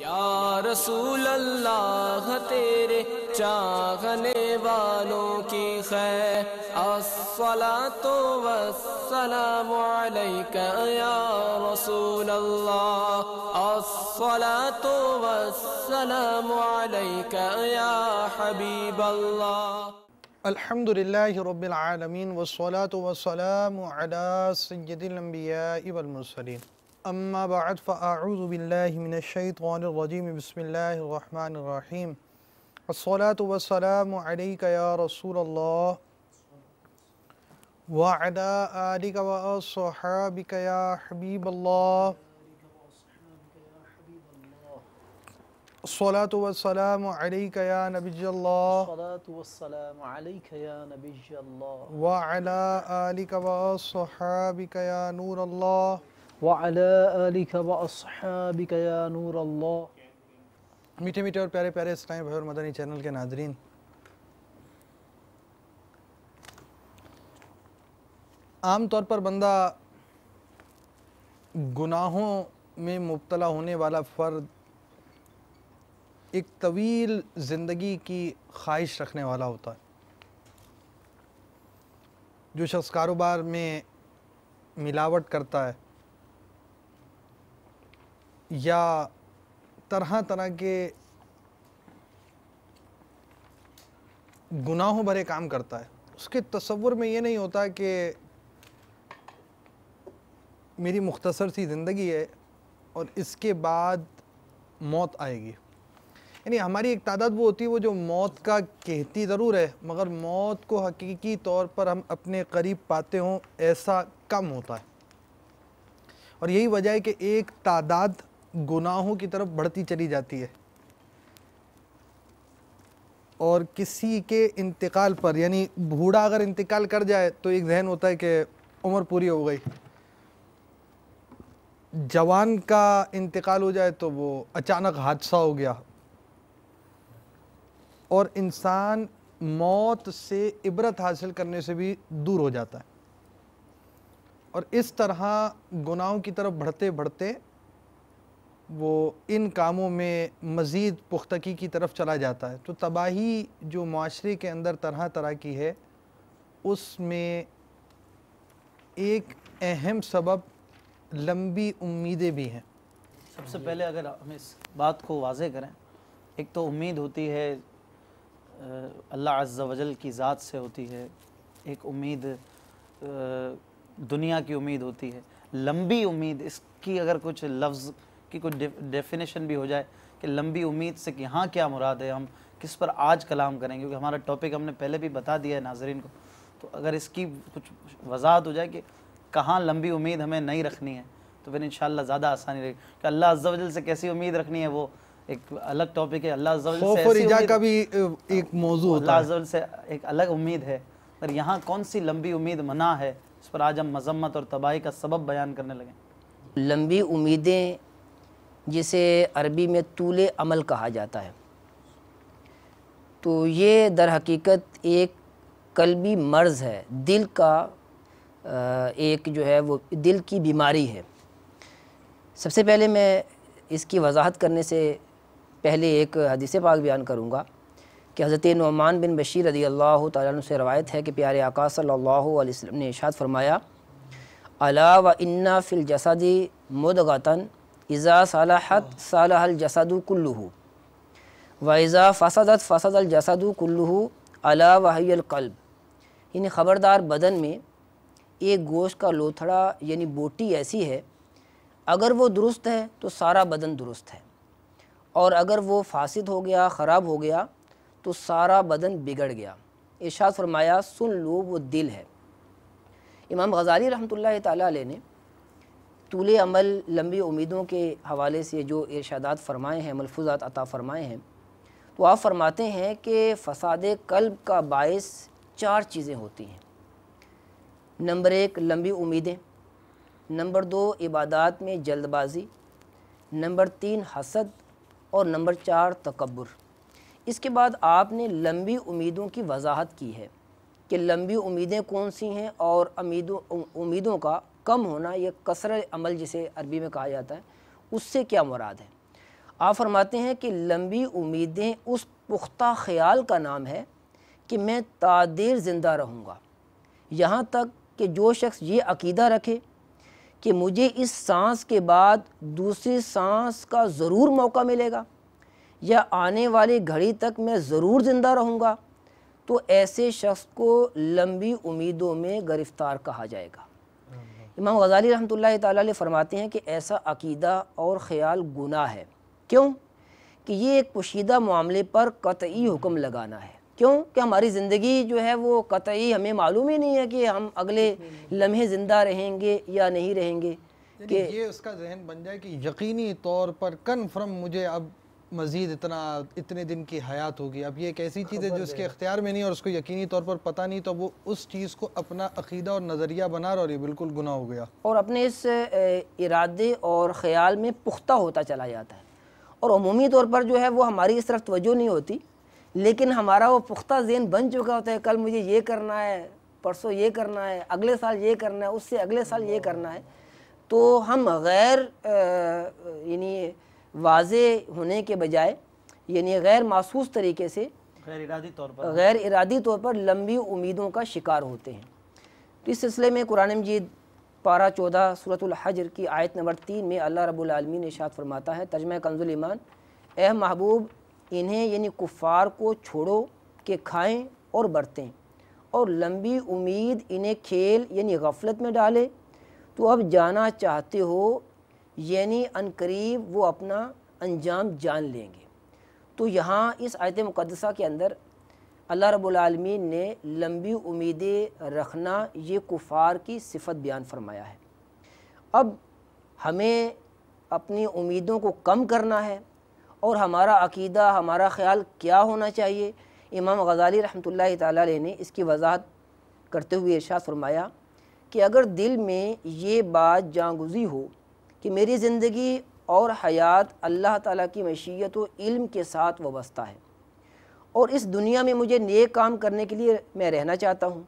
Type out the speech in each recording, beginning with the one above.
या रसूल अल्लाह तेरे चाहने वालों की खैर, अस्सलातु वस्सलामु अलैका या रसूल अल्लाह, अस्सलातु वस्सलामु अलैका या हबीब अल्लाह। अल्हम्दुलिल्लाहि रब्बिल आलमीन वस्सलातु वस्सलामु अला सय्यिदिल अंबियाइ वल मुरसलीन, अम्मा बअद फ़अऊज़ु बिल्लाहि मिनश शैतानिर रजीम, बिस्मिल्लाहिर रहमानिर रहीम। अस्सलातु वस्सलामु अलैका या रसूलल्लाह व अला आलिका व अस्हाबिका या हबीबल्लाह। अस्सलातु वस्सलामु अलैका या नबिय्यल्लाह व अला आलिका व अस्हाबिका या नूरल्लाह। मीठे मीठे और प्यारे प्यारे इस्लामी भाई और मदनी चैनल के नाज़रीन, आम तौर पर बंदा गुनाहों में मुब्तला होने वाला फ़र्द एक तवील ज़िंदगी की ख्वाहिश रखने वाला होता है। जो शख्स कारोबार में मिलावट करता है या तरह तरह के गुनाहों भरे काम करता है, उसके तसव्वुर में ये नहीं होता कि मेरी मुख्तसर सी ज़िंदगी है और इसके बाद मौत आएगी। यानी हमारी एक तादाद वो होती है वो जो मौत का कहती ज़रूर है, मगर मौत को हकीकी तौर पर हम अपने करीब पाते हों ऐसा कम होता है। और यही वजह है कि एक तादाद गुनाहों की तरफ बढ़ती चली जाती है और किसी के इंतकाल पर, यानी बूढ़ा अगर इंतकाल कर जाए तो एक जहन होता है कि उम्र पूरी हो गई, जवान का इंतकाल हो जाए तो वो अचानक हादसा हो गया, और इंसान मौत से इबरत हासिल करने से भी दूर हो जाता है। और इस तरह गुनाहों की तरफ बढ़ते बढ़ते वो इन कामों में मज़ीद पुख्तगी की तरफ चला जाता है। तो तबाही जो माशरे के अंदर तरह तरह की है, उसमें एक अहम सबब लंबी उम्मीदें भी हैं। सबसे पहले अगर हम इस बात को वाज़े करें, एक तो उम्मीद होती है अल्लाह अज़्ज़ा वजल की ज़ात से होती है, एक उम्मीद दुनिया की उम्मीद होती है। लंबी उम्मीद, इसकी अगर कुछ लफ्ज़ की कुछ डेफिनेशन भी हो जाए कि लंबी उम्मीद से कि यहाँ क्या मुराद है, हम किस पर आज कलाम करेंगे, क्योंकि हमारा टॉपिक हमने पहले भी बता दिया है नाज़रीन को। तो अगर इसकी कुछ वजाहत हो जाए कि कहाँ लंबी उम्मीद हमें नहीं रखनी है, तो फिर इंशाअल्लाह ज़्यादा आसानी रहेगी। कि अल्लाह अज़्ज़ा वजल से कैसी उम्मीद रखनी है वो एक अलग टॉपिक है। अल्लाह अज़्ज़ा वजल से ऐसी उम्मीद का भी एक मौजू होता है, अल्लाह अज़्ज़ा वजल से एक अलग उम्मीद है। पर यहाँ कौन सी लंबी उम्मीद मना है, इस पर आज हम मज़म्मत और तबाही का सबब बयान करने लगे। लंबी उम्मीदें, जिसे अरबी में तूले अमल कहा जाता है, तो ये दर हकीकत एक कल्बी मर्ज़ है, दिल का एक जो है वो दिल की बीमारी है। सबसे पहले मैं इसकी वजाहत करने से पहले एक हदीस पाक बयान करूँगा कि हज़रत नुअमान बिन बशीर रज़ी अल्लाह तआला अन्हु से रवायत है कि प्यारे आका सल्लल्लाहु अलैहि वसल्लम ने इरशाद फरमाया, अला व इन्ना फ़िल जसदी मुदगतन इज़ा सलहत सलहल जसदु कुल्लुहु व इज़ा फसदत फसदल जसदु कुल्लुहु अला वहियल क़ल्ब। यानी ख़बरदार, बदन में एक गोश्त का लोथड़ा यानी बोटी ऐसी है, अगर वो दुरुस्त है तो सारा बदन दुरुस्त है, और अगर वो फासिद हो गया, ख़राब हो गया, तो सारा बदन बिगड़ गया। इरशाद फरमाया, सुन लो वो दिल है। इमाम गज़ाली रहमतुल्लाह ताला अलैह ने तूले अमल, लंबी उम्मीदों के हवाले से जो इरशादात फ़रमाए हैं, मलफूज़ात अता फ़रमाए हैं, तो आप फ़रमाते हैं कि फ़साद क़ल्ब का बाइस 4 चीज़ें होती हैं। नंबर 1 लंबी उम्मीदें, नंबर 2 इबादात में जल्दबाज़ी, नंबर 3 हसद, और नंबर 4 तकब्बुर। इसके बाद आपने लंबी उम्मीदों की वजाहत की है कि लंबी उम्मीदें कौन सी हैं, और उम्मीदों का कम होना, ये कसर अमल जिसे अरबी में कहा जाता है, उससे क्या मुराद है। आप फरमाते हैं कि लंबी उम्मीदें उस पुख्ता ख्याल का नाम है कि मैं तादेर ज़िंदा रहूँगा, यहाँ तक कि जो शख्स ये अकीदा रखे कि मुझे इस सांस के बाद दूसरी सांस का ज़रूर मौका मिलेगा या आने वाली घड़ी तक मैं ज़रूर ज़िंदा रहूँगा, तो ऐसे शख्स को लंबी उम्मीदों में गिरफ़्तार कहा जाएगा। इमाम गज़ाली रहमतुल्लाह ताला अलैह फरमाते हैं कि ऐसा अकीदा और ख़याल गुनाह है। क्यों? कि ये एक पोशीदा मामले पर कतई हुक्म लगाना है। क्यों? कि हमारी ज़िंदगी जो है वो कतई हमें मालूम ही नहीं है कि हम अगले लम्हे ज़िंदा रहेंगे या नहीं रहेंगे। कि ये उसका जहन बन जाए कि यकीनी तौर पर कन्फर्म मुझे अब मज़ीद इतने दिन की हयात होगी। अब ये एक ऐसी चीज़ है जो उसके इख्तियार में नहीं और उसको यकीनी तौर पर पता नहीं, तो वो उस चीज़ को अपना अकीदा और नज़रिया बना रहा, और ये बिल्कुल गुनाह हो गया और अपने इस इरादे और ख़याल में पुख्ता होता चला जाता है। और अमूमी तौर पर जो है वो हमारी इस तरफ तवज्जो नहीं होती, लेकिन हमारा वो पुख्ता ज़हन बन चुका होता है, कल मुझे ये करना है, परसों ये करना है, अगले साल ये करना है, उससे अगले साल ये करना है। तो हम गैर यानी वाज़े होने के बजाय यानी गैर महसूस तरीके से गैर इरादी तौर पर लंबी उम्मीदों का शिकार होते हैं। तो इस सिलसिले में कुरान मजीद पारा 14 सूरतुल हज्र की आयत नंबर 3 में अल्लाह रब्बुल आलमीन इरशाद फरमाता है, तर्जुमा कंजुल ईमान, ए महबूब इन्हें यानी कुफ़ार को छोड़ो कि खाएं और बरतें, और लंबी उम्मीद इन्हें खेल यानी गफलत में डाले, तो अब जाना चाहते हो यानी अनकरीब वो अपना अंजाम जान लेंगे। तो यहाँ इस आयत मुक़द्दसा के अंदर अल्लाह रब्बुल आलमीन ने लंबी उम्मीदें रखना ये कुफ़ार की सिफ़त बयान फरमाया है। अब हमें अपनी उम्मीदों को कम करना है और हमारा अकीदा, हमारा ख़याल क्या होना चाहिए। इमाम गज़ाली रहमतुल्लाहि ताला अलैह ने इसकी वजाहत करते हुए इरशाद फरमाया कि अगर दिल में ये बात जांगुज़ी हो कि मेरी ज़िंदगी और हयात अल्लाह ताला की मशीयत व इल्म के साथ वाबस्ता है और इस दुनिया में मुझे नेक काम करने के लिए मैं रहना चाहता हूँ,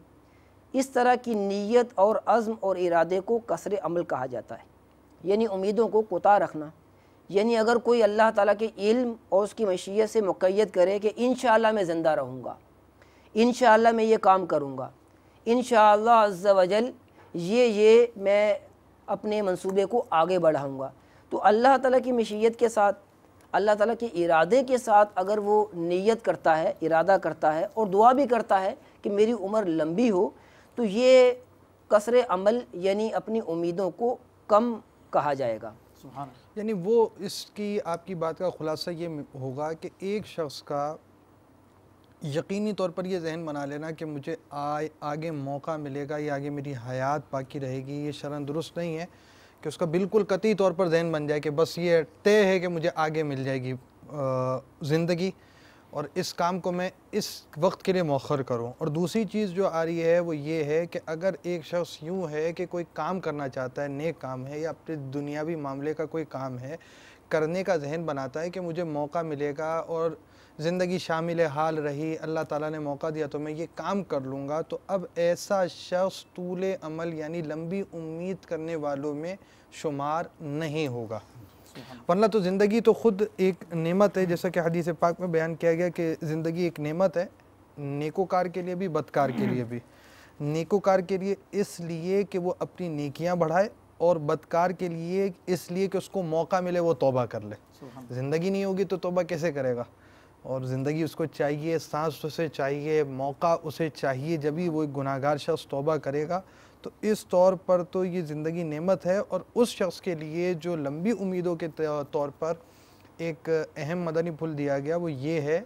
इस तरह की नीयत और अज़्म और इरादे को कसरे अमल कहा जाता है, यानी उम्मीदों को कोता रखना। यानी अगर कोई अल्लाह ताला के इल्म और उसकी मशीयत से मुक़य्यद करे कि इंशाअल्लाह मैं ज़िंदा रहूँगा, इंशाअल्लाह मैं ये काम करूँगा, इंशाअल्लाह अज़्ज़ा वजल ये मैं अपने मंसूबे को आगे बढ़ाऊँगा, तो अल्लाह ताला की मशीयत के साथ, अल्लाह ताला के इरादे के साथ अगर वो नीयत करता है, इरादा करता है और दुआ भी करता है कि मेरी उम्र लंबी हो, तो ये कसरे अमल यानी अपनी उम्मीदों को कम कहा जाएगा। यानी वो इसकी आपकी बात का खुलासा ये होगा कि एक शख्स का यकीनी तौर पर ये जहन बना लेना कि मुझे आगे मौका मिलेगा या आगे मेरी हयात बाकी रहेगी, ये शरन दुरुस्त नहीं है। कि उसका बिल्कुल कतई तौर पर जहन बन जाए कि बस ये तय है कि मुझे आगे मिल जाएगी ज़िंदगी और इस काम को मैं इस वक्त के लिए मौखर करूं। और दूसरी चीज़ जो आ रही है वो ये है कि अगर एक शख्स यूँ है कि कोई काम करना चाहता है, नेक काम है या अपने दुनियावी मामले का कोई काम है, करने का जहन बनाता है कि मुझे मौका मिलेगा और ज़िंदगी शामिल हाल रही, अल्लाह ताला ने मौका दिया तो मैं ये काम कर लूँगा, तो अब ऐसा शख्स तूले अमल यानी लंबी उम्मीद करने वालों में शुमार नहीं होगा। वरना तो ज़िंदगी तो ख़ुद एक नेमत है, जैसा कि हदीस पाक में बयान किया गया कि ज़िंदगी एक नेमत है, नेकोकार के लिए भी बदकार के लिए भी। नेकोकार के लिए इसलिए कि वो अपनी नेकियां बढ़ाए और बदकार के लिए इसलिए कि उसको मौका मिले वो तौबा कर ले। ज़िंदगी नहीं होगी तो तौबा कैसे करेगा, और ज़िंदगी उसको चाहिए, सांस उसे चाहिए, मौका उसे चाहिए, जब भी वो एक गुनाहगार शख्स तौबा करेगा। तो इस तौर पर तो ये ज़िंदगी नेमत है, और उस शख्स के लिए जो लंबी उम्मीदों के तौर पर एक अहम मदनी फूल दिया गया वो ये है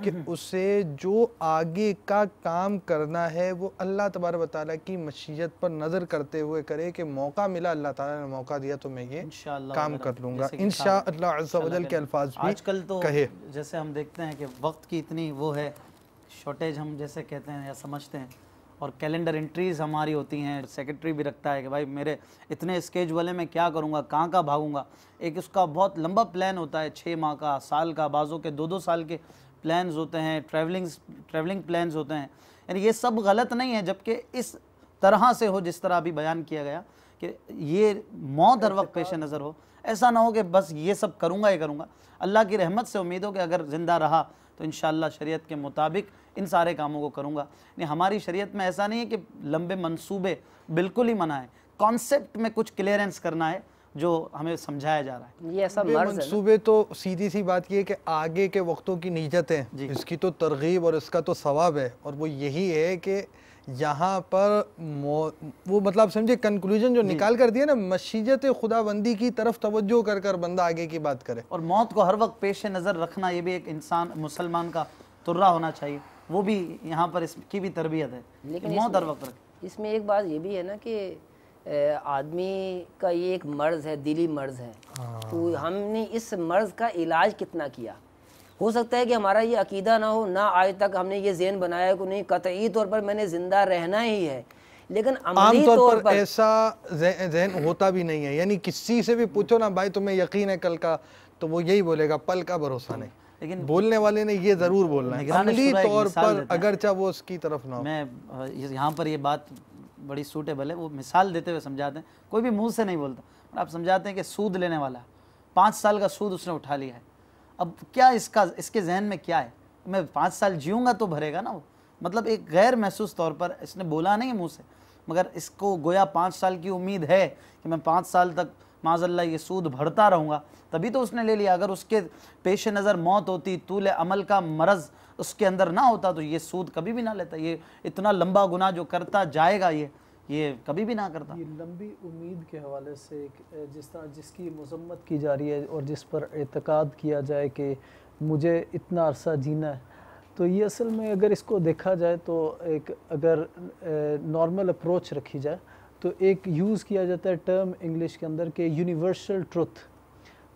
कि उसे जो आगे का काम करना है वो अल्लाह तबारक व तआला की मशीयत पर नज़र करते हुए करे कि मौका मिला, अल्लाह ताला ने मौका दिया तो मैं ये काम कर लूँगा इंशाअल्लाह अज़्ज़ा वजल के अल्फाज भी आजकल तो कहे। जैसे हम देखते हैं कि वक्त की इतनी वो है, शॉर्टेज हम जैसे कहते हैं या समझते हैं, और कैलेंडर एंट्रीज़ हमारी होती हैं, सेक्रेटरी भी रखता है कि भाई मेरे इतने स्केज वाले में क्या करूँगा, कहाँ भागूंगा। एक उसका बहुत लंबा प्लान होता है, 6 माह का, साल का, बाज़ों के 2-2 साल के प्लान्स होते हैं, ट्रैवलिंग प्लान्स होते हैं। यानी ये सब गलत नहीं है, जबकि इस तरह से हो जिस तरह अभी बयान किया गया कि ये मौत हर वक्त पेश नज़र हो, ऐसा ना हो कि बस ये सब करूँगा ही करूँगा। अल्लाह की रहमत से उम्मीद हो कि अगर ज़िंदा रहा तो इंशाअल्लाह शरीयत के मुताबिक इन सारे कामों को करूँगा। नहीं, हमारी शरीयत में ऐसा नहीं है कि लंबे मंसूबे, बिल्कुल ही मना है। कॉन्सेप्ट में कुछ क्लियरेंस करना है जो हमें समझाया जा रहा है। ये ऐसा मर्ज है ना। मंसूबे तो सीधी सी बात ये है कि आगे के वक्तों की नीयत है, इसकी तो तरगीब और इसका तो सवाब है, और वो यही है कि यहाँ पर वो मतलब समझे कंक्लूजन जो निकाल कर दिया ना, मशीयत खुदाबंदी की तरफ तवज्जो कर कर बंदा आगे की बात करे। और मौत को हर वक्त पेश नज़र रखना, ये भी एक इंसान मुसलमान का तुर्रा होना चाहिए। वो भी यहाँ पर इसकी भी तरबियत है, लेकिन मौत हर वक्त रखे। इसमें एक बात ये भी है ना कि आदमी का ये एक मर्ज़ है, दिली मर्ज़ है। तो हमने इस मर्ज़ का इलाज कितना किया। हो सकता है कि हमारा ये अकीदा ना हो, ना आज तक हमने ये ज़हन बनाया कि नहीं कतई तौर पर मैंने ज़िंदा रहना ही है, लेकिन अमली तौर पर ऐसा ज़हन होता भी नहीं है। यानी किसी से भी पूछो ना भाई तुम्हें यकीन है कल का, तो वो यही बोलेगा पल का भरोसा नहीं। लेकिन बोलने वाले ने ये ज़रूर बोलना है अमली तौर पर, अगर चाहे वो उसकी तरफ ना हो। मैं यहाँ पर ये बात बड़ी सूटेबल है, वो मिसाल देते हुए समझाते हैं। कोई भी मुंह से नहीं बोलता, आप समझाते हैं कि सूद लेने वाला 5 साल का सूद उसने उठा लिया है। अब क्या इसके जहन में क्या है, मैं 5 साल जीऊँगा तो भरेगा ना वो। मतलब एक गैर महसूस तौर पर इसने बोला नहीं है मुँह से, मगर इसको गोया 5 साल की उम्मीद है कि मैं 5 साल तक माज़अल्लाह ये सूद भरता रहूँगा, तभी तो उसने ले लिया। अगर उसके पेश नज़र मौत होती, तूल अमल का मरज़ उसके अंदर ना होता, तो ये सूद कभी भी ना लेता। ये इतना लंबा गुनाह जो करता जाएगा ये कभी भी ना करता। ये लंबी उम्मीद के हवाले से जिस तरह जिसकी मज़म्मत की जा रही है और जिस पर एतकाद किया जाए कि मुझे इतना अरसा जीना है, तो ये असल में अगर इसको देखा जाए तो एक अगर नॉर्मल अप्रोच रखी जाए तो एक यूज़ किया जाता है टर्म इंग्लिश के अंदर के यूनिवर्सल ट्रुथ।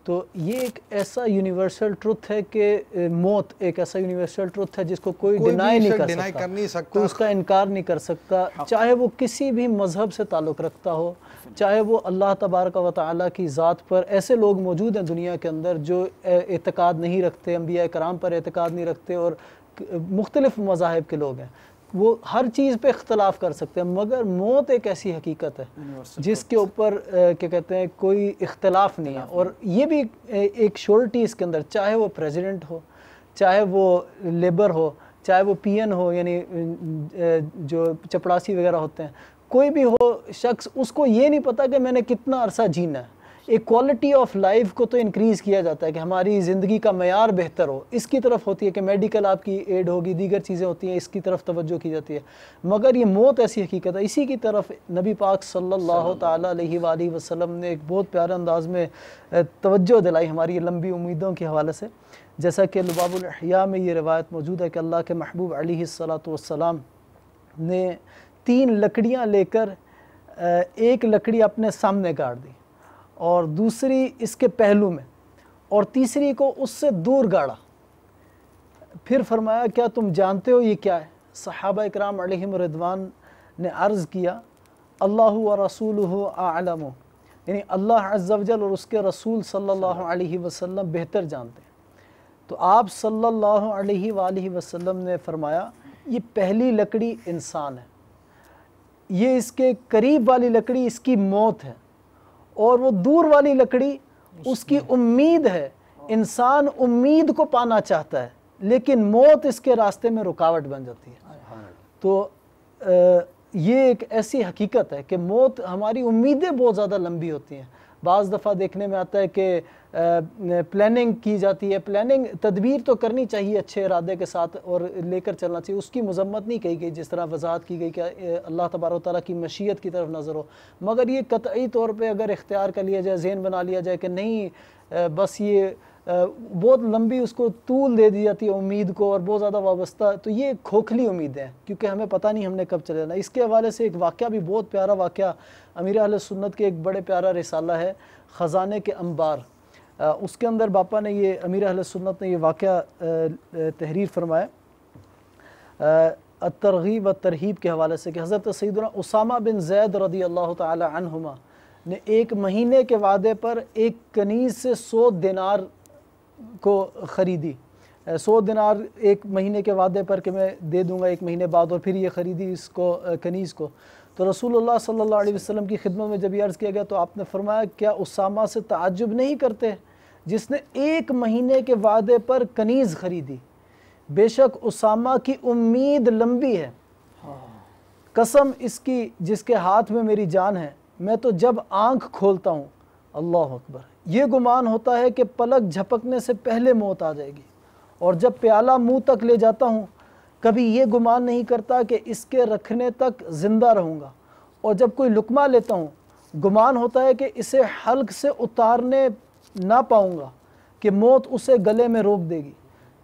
तो ये एक ऐसा यूनिवर्सल ट्रुथ है कि मौत एक ऐसा यूनिवर्सल ट्रुथ है जिसको कोई डिनाई नहीं कर सकता, कोई उसका इनकार नहीं कर सकता, चाहे वो किसी भी मज़हब से ताल्लुक़ रखता हो, चाहे वो अल्लाह तबारक व तआला की ज़ात पर। ऐसे लोग मौजूद हैं दुनिया के अंदर जो एतकाद नहीं रखते, अंबिया कराम पर एतकाद नहीं रखते, और मुख्तलिफ़ मज़ाहिब के लोग हैं, वो हर चीज़ पे इख्तलाफ कर सकते हैं, मगर मौत एक ऐसी हकीकत है जिसके ऊपर क्या कहते हैं कोई इख्तलाफ नहीं है। और ये भी एक श्योरिटी इसके अंदर, चाहे वो प्रेसिडेंट हो, चाहे वो लेबर हो, चाहे वो पीएन हो, यानी जो चपड़ासी वगैरह होते हैं, कोई भी हो शख्स, उसको ये नहीं पता कि मैंने कितना अरसा जीना है। एक क्वालिटी ऑफ लाइफ को तो इंक्रीज़ किया जाता है कि हमारी ज़िंदगी का मयार बेहतर हो, इसकी तरफ होती है कि मेडिकल आपकी एड होगी, दीगर चीज़ें होती हैं, इसकी तरफ तवज्जो की जाती है। मगर ये मौत ऐसी हकीकत है, इसी की तरफ नबी पाक सल्लल्लाहु तआला अलैहि वसल्लम ने एक बहुत प्यारे अंदाज में तवज्जो दिलाई हमारी लंबी उम्मीदों के हवाले से। जैसा कि लुबाबुल इहया में ये रिवायत मौजूद है कि अल्लाह के महबूब अलैहिस्सलातु वस्सलाम ने 3 लकड़ियाँ लेकर एक लकड़ी अपने सामने गाड़ दी और दूसरी इसके पहलू में और तीसरी को उससे दूर गाड़ा। फिर फरमाया क्या तुम जानते हो ये क्या है? सहाबा इकराम अलैहिम रिदवान ने अर्ज़ किया अल्लाहु व रसूलुहु आलमु, यानी अल्लाह अज़्ज़ा वजल और उसके रसूल सल्लल्लाहु अलैहि वसल्लम बेहतर जानते हैं। तो आप सल्लल्लाहु अलैहि वसल्लम ने फरमाया ये पहली लकड़ी इंसान है, ये इसके करीब वाली लकड़ी इसकी मौत है, और वो दूर वाली लकड़ी उसकी उम्मीद है। इंसान उम्मीद को पाना चाहता है लेकिन मौत इसके रास्ते में रुकावट बन जाती है। तो ये एक ऐसी हकीकत है कि मौत, हमारी उम्मीदें बहुत ज़्यादा लंबी होती हैं। बाज़ दफ़ा देखने में आता है कि प्लानिंग की जाती है, प्लानिंग तदबीर तो करनी चाहिए अच्छे इरादे के साथ और लेकर चलना चाहिए, उसकी मजम्मत नहीं कही गई, जिस तरह वजाहत की गई कि अल्लाह तबारक तआला की मशीयत की तरफ नज़र हो। मगर ये कतई तौर पे अगर इख्तियार कर लिया जाए, ज़हन बना लिया जाए कि नहीं बस ये बहुत लंबी उसको तूल दे दी जाती है उम्मीद को और बहुत ज़्यादा वाबस्ता, तो ये खोखली उम्मीदें हैं क्योंकि हमें पता नहीं हमने कब चले जाना। इसके हवाले से एक वाक़या भी बहुत प्यारा वाक़या अमीर अहले सुन्नत के एक बड़े प्यारा रिसाला है ख़ज़ाने के अंबार, उसके अंदर बापा ने ये अमीर अहले सुन्नत ने ये वाक़या तहरीर फरमाया तरग़ीब व तरहीब के हवाले से कि हज़रत सैयदना उसामा बिन ज़ैद रज़ी अल्लाह तआला अन्हुमा ने 1 महीने के वादे पर एक कनीज़ से 100 दिनार को ख़रीदी। 100 दिनार 1 महीने के वादे पर कि मैं दे दूँगा 1 महीने बाद, और फिर ये ख़रीदी इसको कनीज़ को। तो रसूलुल्लाह सल्लल्लाहु अलैहि वसल्लम की खिदमत में जब ये अर्ज़ किया गया तो आपने फरमाया क्या उसामा से ताज्जुब नहीं करते जिसने 1 महीने के वादे पर कनीज़ ख़रीदी। बेशक उसामा की उम्मीद लंबी है, कसम इसकी जिसके हाथ में मेरी जान है, मैं तो जब आंख खोलता हूँ, अल्लाह अकबर, ये गुमान होता है कि पलक झपकने से पहले मौत आ जाएगी, और जब प्याला मुंह तक ले जाता हूँ कभी ये गुमान नहीं करता कि इसके रखने तक ज़िंदा रहूँगा, और जब कोई लुकमा लेता हूँ गुमान होता है कि इसे हल्क से उतारने ना पाऊँगा कि मौत उसे गले में रोक देगी।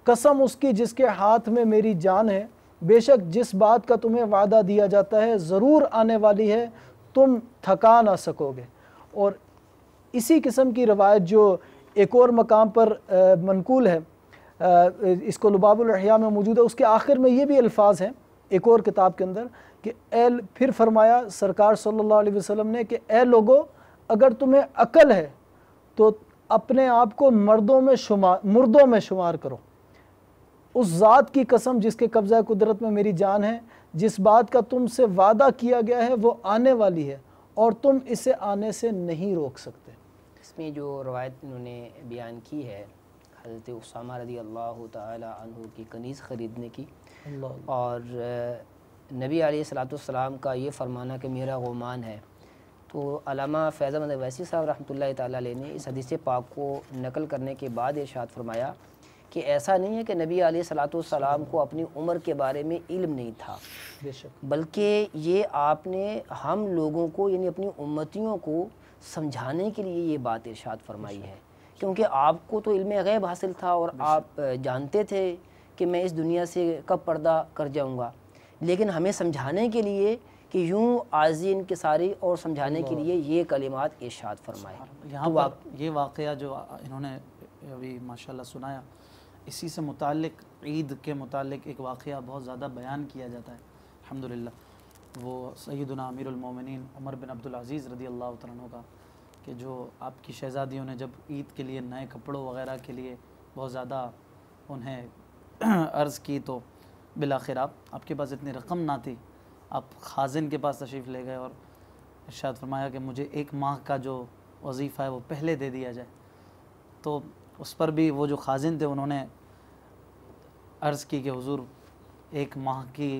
कसम उसकी जिसके हाथ में मेरी जान है, बेशक जिस बात का तुम्हें वादा दिया जाता है ज़रूर आने वाली है, तुम थका ना सकोगे। और इसी किस्म की रवायत जो एक और मकाम पर मनकूल है, इसको लुबाबुल अहया में मौजूद है, उसके आखिर में ये भी अल्फाज हैं एक और किताब के अंदर कि फिर फरमाया सरकार सल्लल्लाहु अलैहि वसल्लम ने कि ए लोगो, अगर तुम्हें अकल है तो अपने आप को मुर्दों में शुमार करो। उस ज़ात की कसम जिसके कब्ज़ा कुदरत में मेरी जान है, जिस बात का तुमसे वादा किया गया है वो आने वाली है और तुम इसे आने से नहीं रोक सकते। इसमें जो रवायत इन्होंने बयान की है हज़रत उसामा रज़ी अल्लाह ताला अन्हु की कनीज़ ख़रीदने की, और नबी अलैहिस्सलाम का ये फरमाना कि मेरा गुमान है, तो अल्लामा फैज़ अहमद वैसी साहब रहमतुल्लाहि ताला अलैह ने इस हदीस पाक को नकल करने के बाद इरशाद फरमाया कि ऐसा नहीं है कि नबी अलैहिस्सलाम को अपनी उम्र के बारे में इल्म नहीं था, बल्कि ये आपने हम लोगों को यानी अपनी उम्मतियों को समझाने के लिए ये बात इरशाद फरमाई है, क्योंकि आपको तो इल्म गैब हासिल था और आप जानते थे कि मैं इस दुनिया से कब पर्दा कर जाऊंगा, लेकिन हमें समझाने के लिए कि यूँ आज़ी इनकिसारी और समझाने के लिए ये कलिमात इरशाद फरमाए। यहाँ पर ये वाक़या जो इन्होंने अभी माशाल्लाह सुनाया, इसी से मुताल्लिक़ ईद के मुताल्लिक़ एक वाक़या बहुत ज़्यादा बयान किया जाता है अल्हम्दुलिल्लाह। वो सय्यदुना अमीरुल मोमिनीन उमर बिन अब्दुल अज़ीज़ रज़ी अल्लाह तआला अन्हु का कि जो आपकी शहज़ादियों ने जब ईद के लिए नए कपड़ों वग़ैरह के लिए बहुत ज़्यादा उन्हें अर्ज़ की, तो बिलाखिर आपके पास इतनी रकम ना थी, आप खाजिन के पास तशरीफ़ ले गए और इरशाद फरमाया कि मुझे 1 माह का जो वजीफ़ा है वो पहले दे दिया जाए। तो उस पर भी वो जो खाजिन थे उन्होंने अर्ज़ की कि हुज़ूर 1 माह की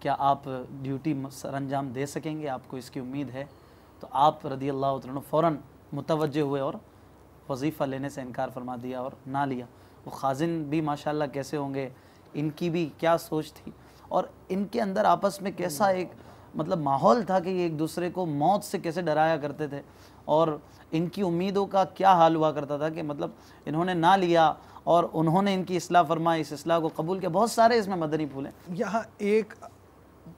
क्या आप ड्यूटी सर अंजाम दे सकेंगे, आपको इसकी उम्मीद है? तो आप रज़ी अल्लाह तआला फ़ौरन मुतवज्जे हुए और वजीफ़ा लेने से इनकार फरमा दिया और ना लिया। वो खाजिन भी माशाल्लाह कैसे होंगे, इनकी भी क्या सोच थी और इनके अंदर आपस में कैसा एक मतलब माहौल था कि ये एक दूसरे को मौत से कैसे डराया करते थे और इनकी उम्मीदों का क्या हाल हुआ करता था कि मतलब इन्होंने ना लिया और उन्होंने इनकी इस्लाह फरमाई, इस इस्लाह को कबूल किया। बहुत सारे इसमें मदनी फूल हैं। यहाँ एक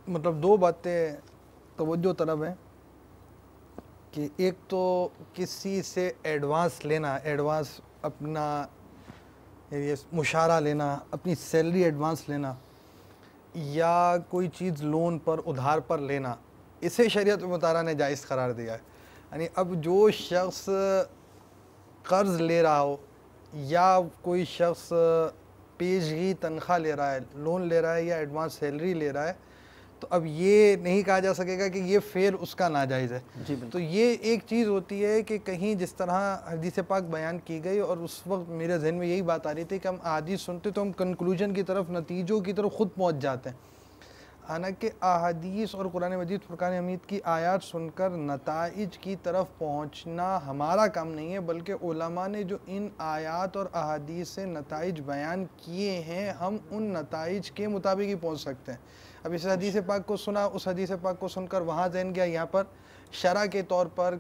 मतलब 2 बातें तवज्जो तलब हैं कि एक तो किसी से एडवांस लेना, एडवांस अपना ये मुशारा लेना, अपनी सैलरी एडवांस लेना या कोई चीज़ लोन पर उधार पर लेना, इसे शरीयत मुतारा ने जायज़ करार दिया है। यानी अब जो शख्स कर्ज़ ले रहा हो या कोई शख्स पेशगी तनख्वाह ले रहा है, लोन ले रहा है या एडवांस सैलरी ले रहा है, तो अब ये नहीं कहा जा सकेगा कि ये फ़ेल उसका नाजायज़ है। तो ये एक चीज़ होती है कि कहीं जिस तरह हदीस पाक बयान की गई और उस वक्त मेरे जहन में यही बात आ रही थी कि हम अहादीस सुनते तो हम कंक्लूजन की तरफ, नतीजों की तरफ ख़ुद पहुँच जाते हैं। हालांकि अहादीस और कुरान मजीद फुरकान हमीद की आयत सुनकर नताइज की तरफ पहुँचना हमारा काम नहीं है, बल्कि उलमा ने जो इन आयत और अहादीस से नताइज बयान किए हैं, हम उन नताइज के मुताबिक ही पहुँच सकते हैं। अब इस हदीस पाक को सुना, उस हदीस पाक को सुनकर वहाँ जहन गया, यहाँ पर शरा के तौर पर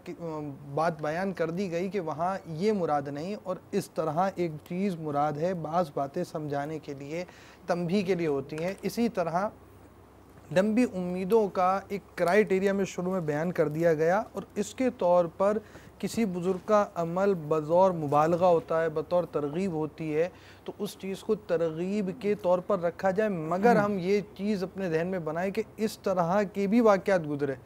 बात बयान कर दी गई कि वहाँ ये मुराद नहीं और इस तरह एक चीज़ मुराद है। बाज़ बातें समझाने के लिए, तंबीह के लिए होती हैं। इसी तरह लंबी उम्मीदों का एक क्राइटेरिया में शुरू में बयान कर दिया गया और इसके तौर पर किसी बुज़ुर्ग का अमल बतौर मुबालगा होता है, बतौर तरगीब होती है, तो उस चीज़ को तरगीब के तौर पर रखा जाए, मगर हम ये चीज़ अपने जहन में बनाएं कि इस तरह के भी वाक़यात गुजरे।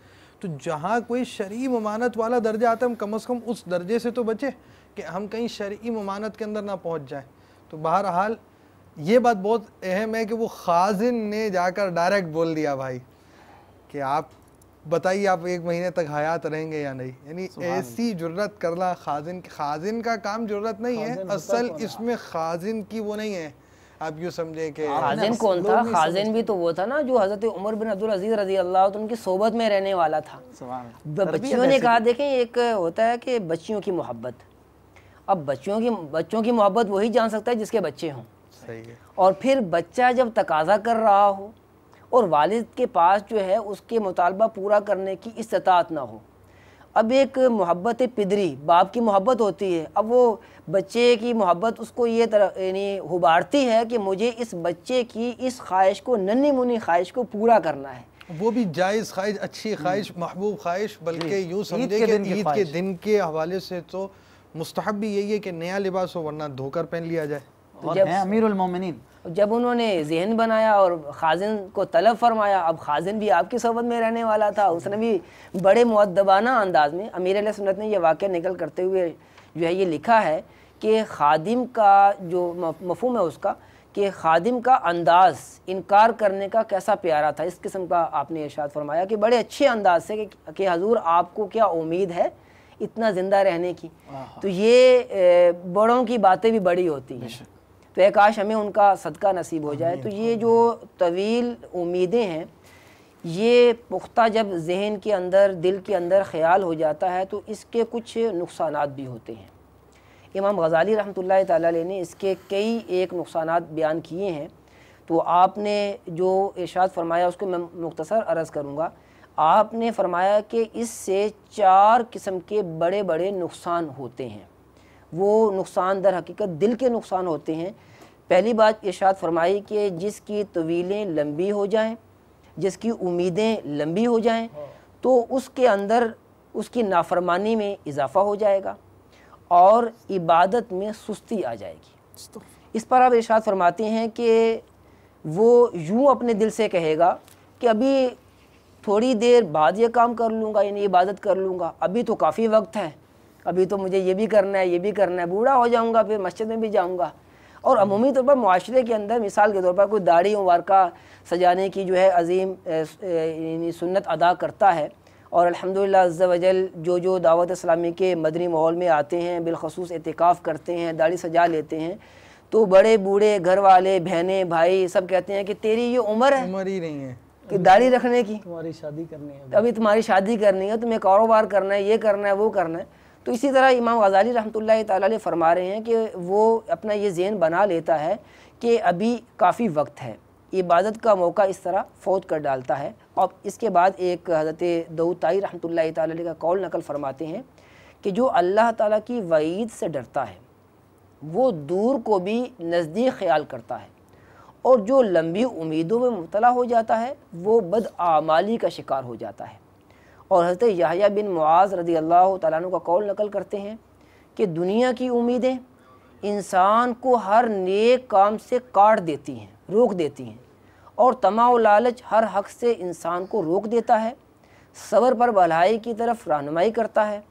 तो जहाँ कोई शरई ममानत वाला दर्जा आता है, हम कम से कम उस दर्जे से तो बचे कि हम कहीं शरई ममानत के अंदर ना पहुँच जाएँ। तो बहरहाल ये बात बहुत अहम है कि वो खाजिन ने जाकर डायरेक्ट बोल दिया भाई कि आप बताइए आप 1 महीने तक हयात रहेंगे या नहीं। यानी ऐसी जुर्रत करना खाजिन का काम जुर्रत नहीं है, असल इसमें खाजिन की वो नहीं है। आप यूँ समझे कि खाजिन कौन था? खाजिन भी तो वो था ना जो हज़रत उमर बिन अब्दुल अजीज़ रज़ी अल्लाह तो उनकी सोबत में रहने वाला था। बच्चियों ने कहा, देखें एक होता है कि बच्चियों की मोहब्बत, अब बच्चों की मोहब्बत वही जान सकता है जिसके बच्चे हों। सही है। और फिर बच्चा जब तकाजा कर रहा हो और वालिद के पास जो है उसके मुतालबा पूरा करने की इस्तात ना हो, अब एक मोहब्बत पिदरी बाप की मोहब्बत होती है, अब वो बच्चे की मोहब्बत उसको ये तरह यानी हुबारती है कि मुझे इस बच्चे की इस ख्वाहिश को, नन्ही मुन्नी ख्वाहिश को पूरा करना है, वो भी जायज़ ख्वाहिश, अच्छी ख्वाहिश, महबूब ख्वाहिश, बल्कि यूँ समझे कि ईद के दिन के हवाले से तो मुस्तहब भी यही है कि नया लिबास हो, वरना धोकर पहन लिया जाए। और हैं अमीरुल मोमिनीन। जब उन्होंने जहन बनाया और खाजिन को तलब फरमाया, अब खाजिन भी आपकी सोबत में रहने वाला था, उसने भी बड़े मुअद्दबाना अंदाज में अमीर अहले सुन्नत ने यह वाक़या निकल करते हुए जो है ये लिखा है कि खादिम का जो मफ़हूम है उसका, कि खादिम का अंदाज़ इनकार करने का कैसा प्यारा था, इस किस्म का आपने इरशाद फरमाया कि बड़े अच्छे अंदाज से कि हजूर आपको क्या उम्मीद है इतना ज़िंदा रहने की। तो ये बड़ों की बातें भी बड़ी होती हैं, तो काश हमें उनका सदका नसीब हो जाए। तो ये जो तवील उम्मीदें हैं, ये पुख्ता जब जहन के अंदर, दिल के अंदर ख्याल हो जाता है तो इसके कुछ नुकसानात भी होते हैं। इमाम गज़ाली रहमतुल्लाह ताला अलैह ने इसके कई एक नुकसानात बयान किए हैं, तो आपने जो इरशाद फरमाया उसको मैं मुख्तसर अर्ज़ करूँगा। आपने फरमाया कि इससे 4 किस्म के बड़े बड़े नुकसान होते हैं। वो नुकसान दर हकीकत दिल के नुकसान होते हैं। पहली बात इरशाद फरमाई कि जिसकी तवीलें लंबी हो जाएं, जिसकी उम्मीदें लंबी हो जाएं, तो उसके अंदर उसकी नाफरमानी में इजाफ़ा हो जाएगा और इबादत में सुस्ती आ जाएगी। इस पर आप इरशाद फरमाते हैं कि वो यूँ अपने दिल से कहेगा कि अभी थोड़ी देर बाद ये काम कर लूँगा, यानी इबादत कर लूँगा, अभी तो काफ़ी वक्त है, अभी तो मुझे ये भी करना है, ये भी करना है, बूढ़ा हो जाऊंगा, फिर मस्जिद में भी जाऊंगा। और अमूमी तौर पर मुआशरे के अंदर मिसाल के तौर पर कोई दाढ़ी मुबारका सजाने की जो है अजीम सुन्नत अदा करता है, और अल्हम्दुलिल्लाह अज़्ज़ा वजल जो दावत इस्लामी के मदनी माहौल में आते हैं, बिलखसूस एतिकाफ़ करते हैं, दाढ़ी सजा लेते हैं, तो बड़े बूढ़े घर वाले, बहनें, भाई सब कहते हैं कि तेरी ये उम्र है, उम्र ही नहीं है कि दाढ़ी रखने की, तुम्हारी शादी करनी है, अभी तुम्हारी शादी करनी है, तुम्हें कारोबार करना है, ये करना है, वो करना है। तो इसी तरह इमाम गज़ाली रहमतुल्लाह ताला अलैह फरमा रहे हैं कि वो अपना ये ज़हन बना लेता है कि अभी काफ़ी वक्त है, इबादत का मौका इस तरह फ़ौत कर डालता है। और इसके बाद एक हज़रत दाऊद ताई रहमतुल्लाह ताला अलैह का कौल नकल फरमाते हैं कि जो अल्लाह ताला की वईद से डरता है वो दूर को भी नज़दीक ख्याल करता है, और जो लंबी उम्मीदों में मुब्तला हो जाता है वो बदआमाली का शिकार हो जाता है। और हज़रत यहया बिन मुआज़ रज़ी अल्लाह तआला अन्हु का कौल नकल करते हैं कि दुनिया की उम्मीदें इंसान को हर नेक काम से काट देती हैं, रोक देती हैं, और तमा व लालच हर हक़ से इंसान को रोक देता है, सब्र पर भलाई की तरफ रहनुमाई करता है,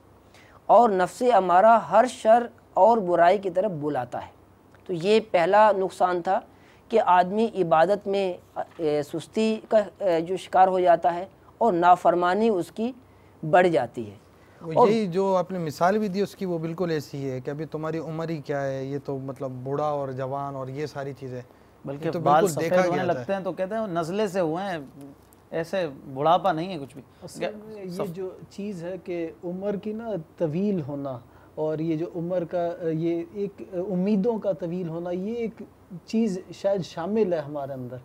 और नफ्स अमारा हर शर और बुराई की तरफ बुलाता है। तो ये पहला नुकसान था कि आदमी इबादत में सुस्ती का जो शिकार हो जाता है और नाफरमानी उसकी बढ़ जाती है। यही जो आपने मिसाल भी दी उसकी वो बिल्कुल ऐसी है कि अभी तुम्हारी उम्र ही क्या है, ये तो मतलब बूढ़ा और जवान और ये सारी चीज़ें, बल्कि तो बाल बिल्कुल देखा सफ़ेद होने गया लगते हैं तो कहते हैं नज़ले से हुए हैं, ऐसे बुढ़ापा नहीं है कुछ भी। असल में ये जो चीज़ है कि उम्र की ना तवील होना, और ये जो उम्र का ये एक उम्मीदों का तवील होना, ये एक चीज़ शायद शामिल है हमारे अंदर।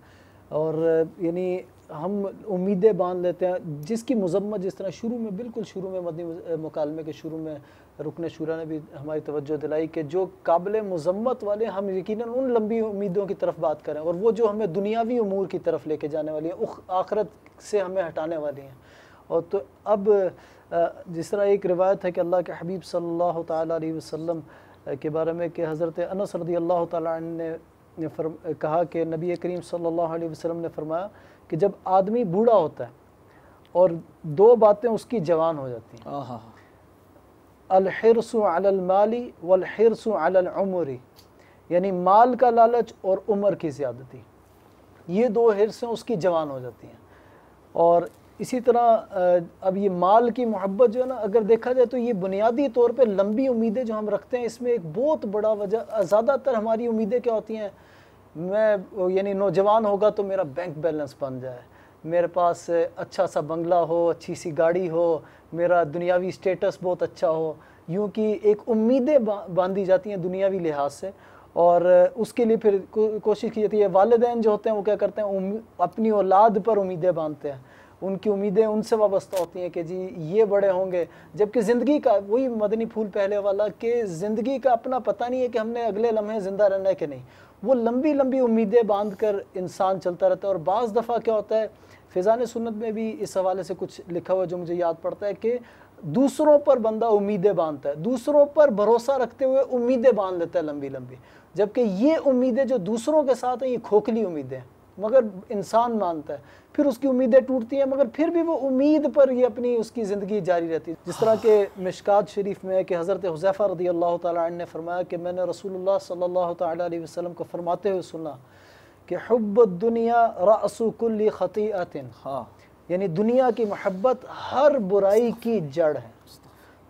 और यानी हम उम्मीदें बांध लेते हैं, जिसकी मजम्मत जिस तरह शुरू में, बिल्कुल शुरू में मदनी मुकालमे के शुरू में रुकन शूरा ने भी हमारी तवज्जो दिलाई कि जो काबिल मजम्मत वाले, हम यकीनन उन लंबी उम्मीदों की तरफ बात करें, और वो जो हमें दुनियावी उमूर की तरफ लेके जाने वाली हैं, आखिरत से हमें हटाने वाली हैं। और तो अब जिस तरह एक रिवायत है कि अल्लाह के हबीब सल्लल्लाहु ताला अलैहि वसल्लम के बारे में कि हज़रत अनस रज़ियल्लाहु ताला अन्हु ने कहा कि नबी करीम सल्लल्लाहु अलैहि वसल्लम ने फरमाया कि जब आदमी बूढ़ा होता है और 2 बातें उसकी जवान हो जाती हैं, अल-हिर्सु अलल माली वल हिर्सु अलल उमरी, यानी माल का लालच और उम्र की ज़्यादती, ये 2 हिर्सें उसकी जवान हो जाती हैं। और इसी तरह अब ये माल की मोहब्बत जो है ना, अगर देखा जाए तो ये बुनियादी तौर पे लंबी उम्मीदें जो हम रखते हैं, इसमें एक बहुत बड़ा वजह, ज़्यादातर हमारी उम्मीदें क्या होती हैं, मैं यानी नौजवान होगा तो मेरा बैंक बैलेंस बन जाए, मेरे पास अच्छा सा बंगला हो, अच्छी सी गाड़ी हो, मेरा दुनियावी स्टेटस बहुत अच्छा हो, यूँ कि एक उम्मीदें बांधी जाती हैं दुनियावी लिहाज से, और उसके लिए फिर कोशिश की जाती है। वालिदैन जो होते हैं वो क्या करते हैं, अपनी औलाद पर उम्मीदें बांधते हैं, उनकी उम्मीदें उनसे वाबस्ता होती हैं कि जी ये बड़े होंगे, जबकि ज़िंदगी का वही मदनी फूल पहले वाला कि ज़िंदगी का अपना पता नहीं है कि हमने अगले लम्हे ज़िंदा रहना है कि नहीं। वो लंबी लंबी उम्मीदें बांध कर इंसान चलता रहता है। और बाज़ दफ़ा क्या होता है, फ़िज़ान सुन्नत में भी इस हवाले से कुछ लिखा हुआ जो मुझे याद पड़ता है कि दूसरों पर बंदा उम्मीदें बांधता है, दूसरों पर भरोसा रखते हुए उम्मीदें बांध लेता है लंबी लंबी, जबकि ये उम्मीदें जो दूसरों के साथ हैं ये खोखली उम्मीदें हैं, मगर इंसान मानता है, फिर उसकी उम्मीदें टूटती हैं, मगर फिर भी वो उम्मीद पर ये अपनी उसकी ज़िंदगी जारी रहती है। जिस तरह के मिशकात शरीफ में है कि हज़रत हुज़ैफ़ा रज़ी अल्लाह तआला अन्हु ने फरमाया कि मैंने रसूलुल्लाह सल्लल्लाहु तआला अलैहि वसल्लम को फरमाते हुए सुना कि हुब्बुद दुनिया रअसु कुल्ली खतीअतिन, हाँ, यानी दुनिया की मोहब्बत हर बुराई की जड़ है।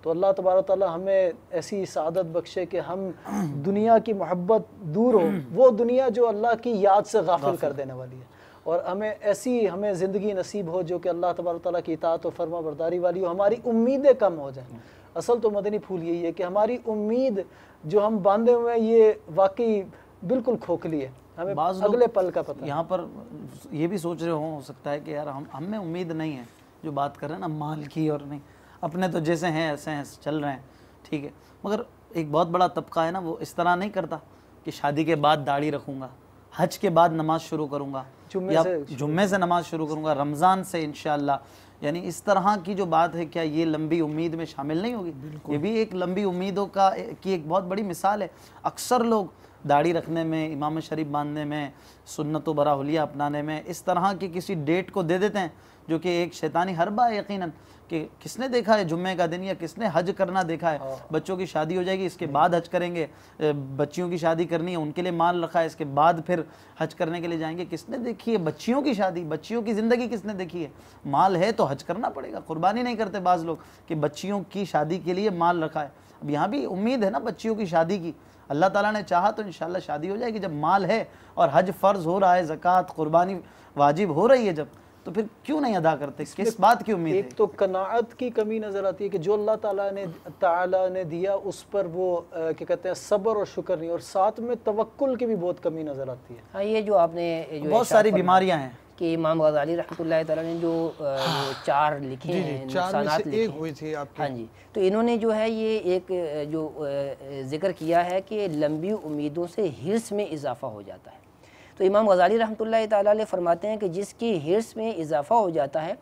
तो अल्लाह तबारक तआला हमें ऐसी सआदत बख्शे कि हम दुनिया की मोहब्बत दूर हो, वो दुनिया जो अल्लाह की याद से गाफिल कर देने वाली है, और हमें ज़िंदगी नसीब हो जो कि अल्लाह तबारक तआला की इताअत और फरमा बरदारी वाली हो, हमारी उम्मीदें कम हो जाएं। असल तो मदनी फूल यही है कि हमारी उम्मीद जो हम बांधे हुए हैं ये वाकई बिल्कुल खोखली है, हमें अगले पल का पता। यहाँ पर ये भी सोच रहे हो सकता है कि यार हम में उम्मीद नहीं है, जो बात कर रहे हैं ना माल की, और नहीं अपने तो जैसे हैं ऐसे हैं चल रहे हैं, ठीक है, मगर एक बहुत बड़ा तबका है ना वो इस तरह नहीं करता कि शादी के बाद दाढ़ी रखूँगा, हज के बाद नमाज शुरू करूँगा, या जुम्मे से नमाज शुरू करूँगा, रमज़ान से इंशाअल्लाह, यानी इस तरह की जो बात है, क्या ये लंबी उम्मीद में शामिल नहीं होगी? ये भी एक लंबी उम्मीदों की एक बहुत बड़ी मिसाल है। अक्सर लोग दाढ़ी रखने में, इमाम शरीफ बांधने में, सुन्नत व बराहुलिया अपनाने में इस तरह की किसी डेट को दे देते हैं जो कि एक शैतानी हरबा है यकीनन, कि किसने देखा है जुम्मे का दिन, या किसने हज करना देखा है, बच्चों की शादी हो जाएगी इसके बाद हज करेंगे, बच्चियों की शादी करनी है उनके लिए माल रखा है इसके बाद फिर हज करने के लिए जाएंगे, किसने देखी है बच्चियों की शादी, बच्चियों की ज़िंदगी किसने देखी है? माल है तो हज करना पड़ेगा, कुर्बानी नहीं करते बाज़ लोग कि बच्चियों की शादी के लिए माल रखा है। अब यहाँ भी उम्मीद है ना बच्चियों की शादी की, अल्लाह ताला ने चाहा तो इंशाल्लाह शादी हो जाएगी। जब माल है और हज फ़र्ज़ हो रहा है, ज़कात कुर्बानी वाजिब हो रही है जब, तो फिर क्यों नहीं अदा करते? किस बात की उम्मीद है? एक तो कनाअत की कमी नज़र आती है कि जो अल्लाह ताला ने दिया उस पर वो क्या कहते हैं सब्र और शुक्र नहीं, और साथ में तवक्कुल की भी बहुत कमी नज़र आती है। हाँ, ये जो आपने जो बहुत सारी बीमारियां हैं कि इमाम गज़ाली रहमतुल्लाह तआला ने जो चार लिखे हैं नुकसानात लिखे हुई थी आपकी, हाँ जी, तो इन्होंने जो है ये एक जो जिक्र किया है कि लंबी उम्मीदों से हिर्स में इजाफ़ा हो जाता है। तो इमाम गज़ाली रहमतुल्लाह तआला अलैह फरमाते हैं कि जिसकी हिर्स में इजाफ़ा हो जाता है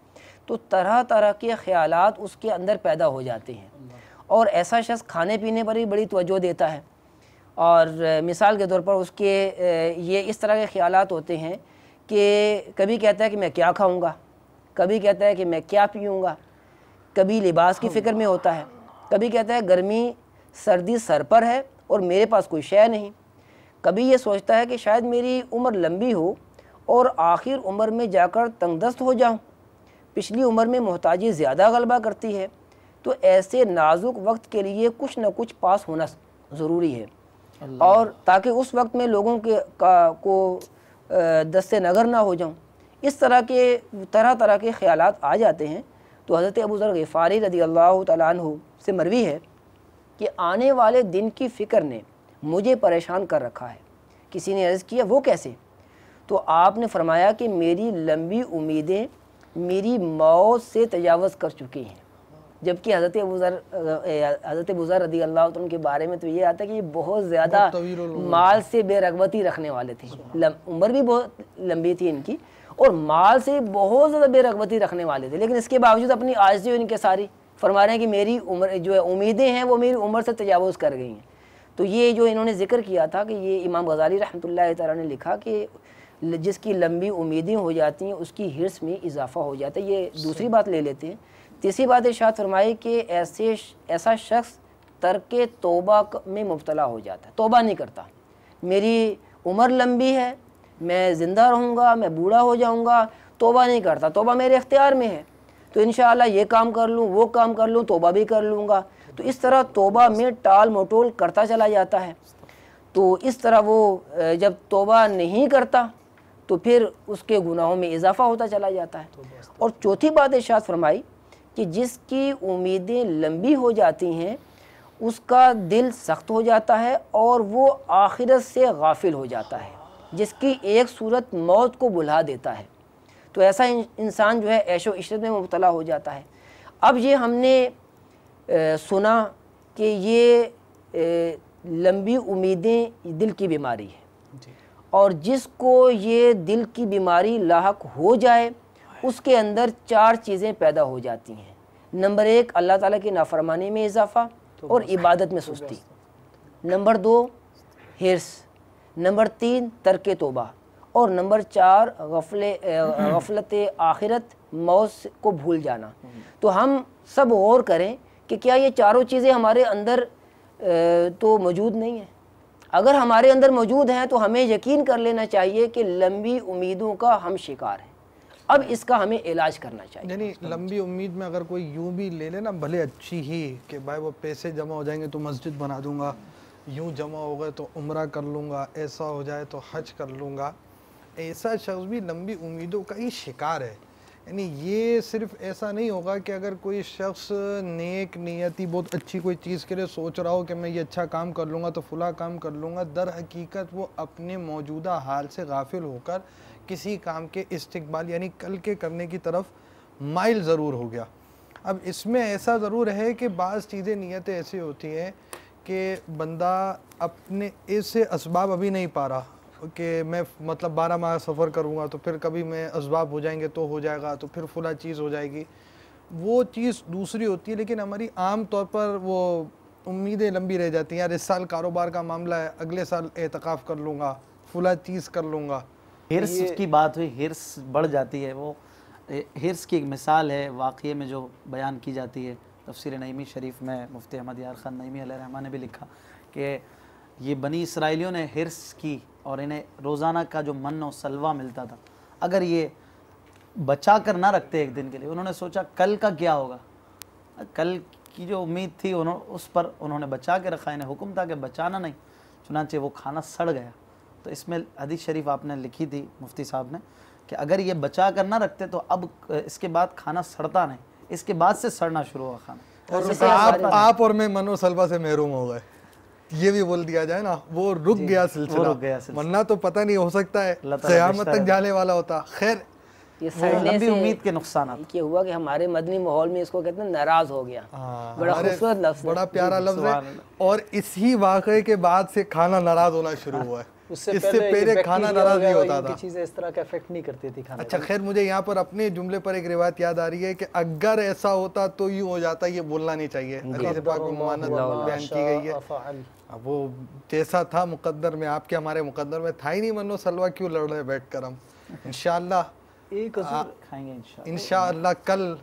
तो तरह तरह के ख़यालात उसके अंदर पैदा हो जाते हैं, और ऐसा शख्स खाने पीने पर भी बड़ी तवज्जो देता है, और मिसाल के तौर पर उसके ये इस तरह के ख़यालात होते हैं कि कभी कहता है कि मैं क्या खाऊंगा, कभी कहता है कि मैं क्या पीऊंगा, कभी लिबास की फ़िक्र में होता है, कभी कहता है गर्मी सर्दी सर पर है और मेरे पास कोई शय नहीं, कभी ये सोचता है कि शायद मेरी उम्र लंबी हो और आखिर उम्र में जाकर तंगदस्त हो जाऊं, पिछली उम्र में मोहताजी ज़्यादा गलबा करती है, तो ऐसे नाजुक वक्त के लिए कुछ न कुछ पास होना ज़रूरी है, और ताकि उस वक्त में लोगों के को दस्ते नगर ना हो जाऊं। इस तरह तरह के ख़यालात आ जाते हैं। तो हज़रत अबू ज़र ग़िफ़ारी रज़ियल्लाहु तआला अन्हु से मरवी है कि आने वाले दिन की फ़िक्र ने मुझे परेशान कर रखा है। किसी ने अर्ज़ किया वो कैसे? तो आपने फरमाया कि मेरी लंबी उम्मीदें मेरी मौत से तजावज़ कर चुकी हैं। जबकि हज़रत अबू ज़र रज़ियल्लाहु अन्हु के बारे में तो ये आता है कि ये बहुत ज़्यादा माल से बेरग़बती रखने वाले थे, उम्र भी बहुत लंबी थी इनकी और माल से बहुत ज़्यादा बेरग़बती रखने वाले थे, लेकिन इसके बावजूद अपनी आजिज़ी इनके सारी फरमा रहे हैं कि मेरी उम्र जो है उम्मीदें हैं वो मेरी उम्र से तजावुज़ कर गई हैं। तो ये जो इन्होंने ज़िक्र किया था कि ये इमाम गज़ाली रहमतुल्लाह तआला ने लिखा कि जिसकी लंबी उम्मीदें हो जाती हैं उसकी हिर्स में इजाफ़ा हो जाता है। ये दूसरी बात ले लेते हैं। तीसरी बात इरशाद फरमाई कि ऐसा शख्स तर्क तौबा में मुब्तला हो जाता है, तौबा नहीं करता। मेरी उम्र लंबी है, मैं ज़िंदा रहूँगा, मैं बूढ़ा हो जाऊँगा, तौबा नहीं करता, तौबा मेरे इख्तियार में है, तो इंशाअल्लाह ये काम कर लूँ, वो काम कर लूँ, तौबा भी कर लूँगा। तो इस तरह तौबा में टाल मटोल करता चला जाता है। तो इस तरह वो जब तौबा नहीं करता तो फिर उसके गुनाहों में इजाफ़ा होता चला जाता है। और चौथी बात इरशाद फरमाई कि जिसकी उम्मीदें लंबी हो जाती हैं उसका दिल सख्त हो जाता है और वो आखिरत से गाफिल हो जाता है, जिसकी एक सूरत मौत को बुला देता है। तो ऐसा इंसान जो है ऐशो इशरत में मुब्तला हो जाता है। अब ये हमने सुना कि ये लंबी उम्मीदें दिल की बीमारी है, और जिसको ये दिल की बीमारी लाहक हो जाए उसके अंदर 4 चीज़ें पैदा हो जाती हैं। नंबर 1 अल्लाह ताला की नाफरमानी में इजाफ़ा और इबादत में सुस्ती। नंबर 2 हिर्स। नंबर 3 तर्क तौबा। और नंबर 4 गफलत आखिरत, मौत को भूल जाना। तो हम सब गौर करें कि क्या ये चारों चीज़ें हमारे अंदर तो मौजूद नहीं है। अगर हमारे अंदर मौजूद हैं तो हमें यकीन कर लेना चाहिए कि लंबी उम्मीदों का हम शिकार हैं। अब इसका हमें इलाज करना चाहिए। यानी लंबी उम्मीद में अगर कोई यूं भी ले ले ना, भले अच्छी ही, कि भाई वो पैसे जमा हो जाएंगे तो मस्जिद बना दूंगा, यूं जमा हो गए तो उम्रा कर लूँगा, ऐसा हो जाए तो हज कर लूँगा, ऐसा शख्स भी लंबी उम्मीदों का ही शिकार है। यानी ये सिर्फ ऐसा नहीं होगा कि अगर कोई शख्स नेक नियति बहुत अच्छी कोई चीज़ के लिए सोच रहा हो कि मैं ये अच्छा काम कर लूँगा तो फला काम कर लूँगा, दर हकीकत वो अपने मौजूदा हाल से गाफिल होकर किसी काम के इस्तिकबाल यानी कल के करने की तरफ माइल ज़रूर हो गया। अब इसमें ऐसा ज़रूर है कि बाज़ चीज़ें नियतें ऐसी होती हैं कि बंदा अपने ऐसे असबाब अभी नहीं पा रहा कि मैं मतलब 12 माह सफ़र करूँगा तो फिर कभी मैं असबाब हो जाएंगे तो हो जाएगा, तो फिर फला चीज़ हो जाएगी, वो चीज़ दूसरी होती है। लेकिन हमारी आम तौर पर वो उम्मीदें लंबी रह जाती हैं, यार इस साल कारोबार का मामला है, अगले साल एतकाफ़ कर लूँगा, फला चीज़ कर लूँगा। हिर्स की बात हुई, हिर्स बढ़ जाती है। वो हिर्स की एक मिसाल है वाक़ये में जो बयान की जाती है तफसीर नईमी शरीफ में। मुफ्ती अहमद यार ख़ान नईमी अलैहिर्रहमा ने भी लिखा कि ये बनी इसराइलियों ने हिर्स की और इन्हें रोज़ाना का जो मन और सलवा मिलता था, अगर ये बचा कर ना रखते एक दिन के लिए, उन्होंने सोचा कल का क्या होगा, कल की जो उम्मीद थी उस पर उन्होंने बचा के रखा। इन्हें हुक्म था कि बचाना नहीं, चुनांचे वो खाना सड़ गया। तो इसमें हदीस शरीफ आपने लिखी थी मुफ्ती साहब ने कि अगर ये बचा कर ना रखते तो अब इसके बाद खाना सड़ता नहीं, इसके बाद से सड़ना शुरू हुआ खाना। और आप और मैं मनो सलवा से महरूम हो गए, ये भी बोल दिया जाए ना, वो रुक गया सिलसिला, वरना तो पता नहीं, हो सकता है क़यामत तक जाने वाला होता। खैर ये सड़ने से उम्मीद के नुकसान ये हुआ कि हमारे मदनी माहौल में इसको कहते हैं नाराज हो गया। बड़ा खूबसूरत लफ्ज़, बड़ा प्यारा लफ्ज़ है। और इसी वाक़े के बाद से खाना नाराज होना शुरू हुआ है। इससे पहले खाना नाराज नहीं होता था, चीज़ें इस तरह का इफेक्ट नहीं करती थी खाने। अच्छा खैर, मुझे यहाँ पर अपने जुमले पर एक रिवायत याद आ रही है कि अगर ऐसा होता तो यूँ हो जाता, ये बोलना नहीं चाहिए। हदीस पाक में मुआनत बयान की गई है। अब वो जैसा था मुकद्दर में, आपके हमारे मुकद्दर में था ही नहीं। मनो सलवा क्यों लड़ रहे बैठ कर हम। इंशाअल्लाह एक खाएंगे इंशाअल्लाह कल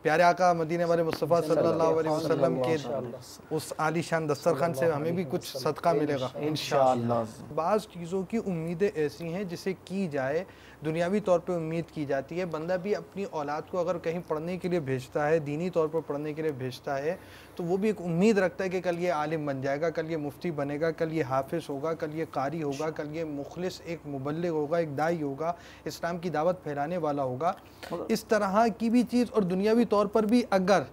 प्यारे आका मदीने वाले मुस्तफ़ा सल्लल्लाहु अलैहि वसल्लम के उस आलीशान दस्तरखान से हमें भी कुछ सदका मिलेगा इंशाअल्लाह। बाज़ चीज़ों की उम्मीदें ऐसी हैं जिसे की जाए, दुनियावी तौर पे उम्मीद की जाती है। बंदा भी अपनी औलाद को अगर कहीं पढ़ने के लिए भेजता है, दीनी तौर पर पढ़ने के लिए भेजता है, तो वो भी एक उम्मीद रखता है कि कल ये आलिम बन जाएगा, कल ये मुफ्ती बनेगा, कल ये हाफिज़ होगा, कल ये कारी होगा, कल ये मुखलिस एक मुबल्लिग होगा, एक दाई होगा, इस्लाम की दावत फैलाने वाला होगा। इस तरह की भी चीज़, और दुनियावी तौर पर भी अगर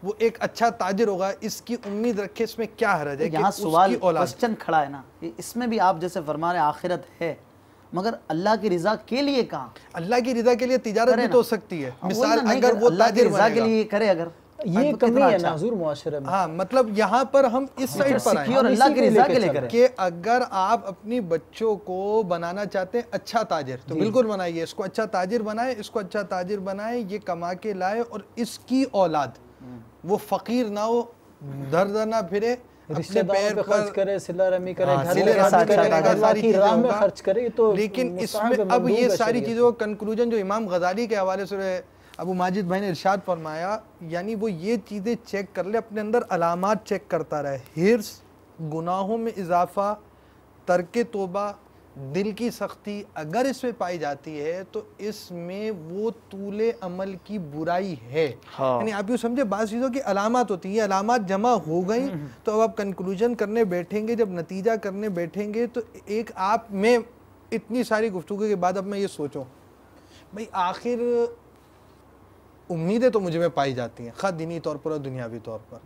वो एक अच्छा ताजिर होगा, इसकी उम्मीद रखे, इसमें क्या हर्ज है। यहाँ सवाल क्वेश्चन खड़ा है ना, इसमें भी आप जैसे फरमा रहे आखिरत है, मगर अल्लाह की रिजा के लिए कहाँ? अल्लाह की रिजा के लिए तिजारत भी तो हो सकती है। मिसाल अगर वो ताजिर रिजा के लिए करे, अगर ये कमी है ना हुजूर मुआशरे में। हाँ, मतलब यहाँ पर हम इस साइड पर आए और अल्लाह की रिजा के लिए करें कि अगर आप अपनी बच्चों को बनाना चाहते हैं अच्छा ताजिर, तो बिल्कुल बनाइए, इसको अच्छा ताजिर बनाए, इसको अच्छा ताजिर बनाए, ये कमा के लाए, और इसकी औलाद वो फकीर ना हो, दर दर ना फिरे, रिश्तेदारों पे खर्च करे, सिला रमी करे, सारी राह में खर्च करे। तो लेकिन इसमें अब ये सारी चीज़ों का कंक्लूजन जो इमाम गजाली के हवाले से अबू माजिद भाई ने इरशाद फरमाया, यानी वो ये चीज़ें चेक कर ले, अपने अंदर अलामात चेक करता रहे। हिर्स, गुनाहों में इजाफ़ा, तर्क तौबा, दिल की सख्ती अगर इसमें पाई जाती है तो इसमें वो तूले अमल की बुराई है। हाँ। यानी आप यूँ समझे, बात चीज़ों की अलामत होती है, अलामत जमा हो गई तो अब आप कंक्लूजन करने बैठेंगे, जब नतीजा करने बैठेंगे तो एक आप में इतनी सारी गुफ्तगू के बाद अब मैं ये सोचूं भाई आखिर उम्मीदें तो मुझे में पाई जाती हैं, खा दीनी तौर पर और दुनियावी तौर पर।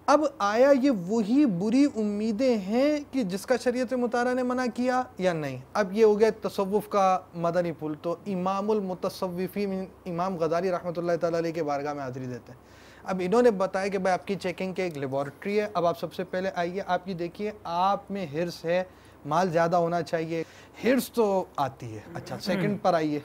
अब आया ये वही बुरी उम्मीदें हैं कि जिसका शरीयत मुतारा ने मना किया या नहीं? अब ये हो गया तसव्वुफ का मदनी पुल। तो इमामुल मुतसव्विफीन इमाम गज़ाली रहमतुल्लाह तआला अलैह के बारगाह में हाज़िरी देते हैं। अब इन्होंने बताया कि भाई आपकी चेकिंग के एक लेबॉरेटरी है, अब आप सबसे पहले आइए, आप ये देखिए आप में हिर्स है, माल ज़्यादा होना चाहिए, हिर्स तो आती है, अच्छा सेकंड पर आइए।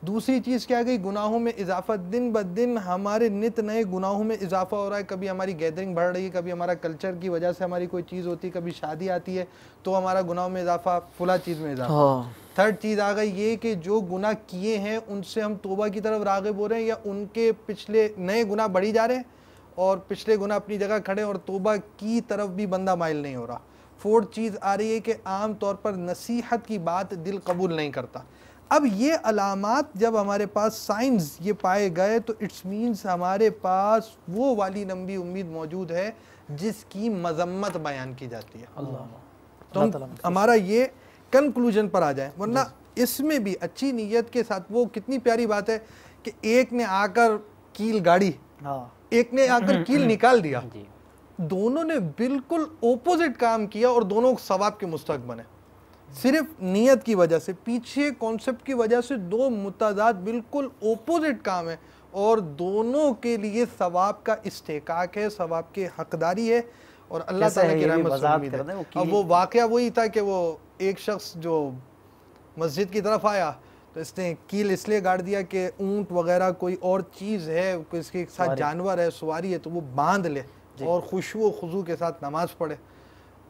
दूसरी चीज़ क्या गई, गुनाहों में इजाफा, दिन ब दिन हमारे नित नए गुनाहों में इजाफा हो रहा है। कभी हमारी गैदरिंग बढ़ रही है, कभी हमारा कल्चर की वजह से हमारी कोई चीज़ होती है, कभी शादी आती है तो हमारा गुनाहों में इजाफा, फुला चीज़ में इजाफा। थर्ड चीज़ आ गई ये कि जो गुनाह किए हैं उनसे हम तौबा की तरफ राग़िब हो रहे हैं या उनके पिछले नए गुनाह बढ़ी जा रहे हैं और पिछले गुनाह अपनी जगह खड़े और तौबा की तरफ भी बंदा माइल नहीं हो रहा। फोर्थ चीज़ आ रही है कि आम तौर पर नसीहत की बात दिल कबूल नहीं करता। अब ये अलामात जब हमारे पास साइंस ये पाए गए तो इट्स मीन्स हमारे पास वो वाली लंबी उम्मीद मौजूद है जिसकी मजम्मत बयान की जाती है। तो हमारा ये कंक्लूजन पर आ जाए, वरना इसमें भी अच्छी नीयत के साथ वो कितनी प्यारी बात है कि एक ने आकर कील गाड़ी, एक ने आकर कील निकाल दिया, दोनों ने बिल्कुल ओपोजिट काम किया और दोनों सवाब के मुस्तहक बने। सिर्फ नीयत की वजह से, पीछे कॉन्सेप्ट की वजह से दो मुतादाद बिल्कुल ओपोजिट काम है और दोनों के लिए सवाब का इस्तेकाक है, सवाब के हकदारी है और अल्लाह ताला की रहमत से उम्मीद है। अब वो वाकया वही था कि वो एक शख्स जो मस्जिद की तरफ आया तो इसने कील इसलिए गाड़ दिया कि ऊंट वगैरह कोई और चीज़ है, इसके साथ जानवर है, सवारी है, तो वो बांध ले और खुशू खुजू के साथ नमाज पढ़े।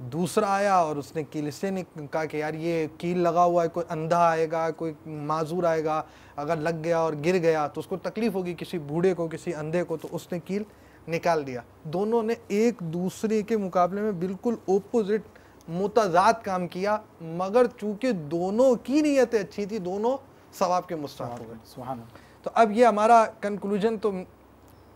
दूसरा आया और उसने कील इसलिए कहा कि यार ये कील लगा हुआ है, कोई अंधा आएगा, कोई माजूर आएगा, अगर लग गया और गिर गया तो उसको तकलीफ़ होगी, किसी बूढ़े को, किसी अंधे को, तो उसने कील निकाल दिया। दोनों ने एक दूसरे के मुकाबले में बिल्कुल ओपोजिट मुतज़ाद काम किया, मगर चूँकि दोनों की नीयतें अच्छी थी, दोनों सवाब के मुस्तहक़ हो गए। तो अब ये हमारा कंक्लूजन तो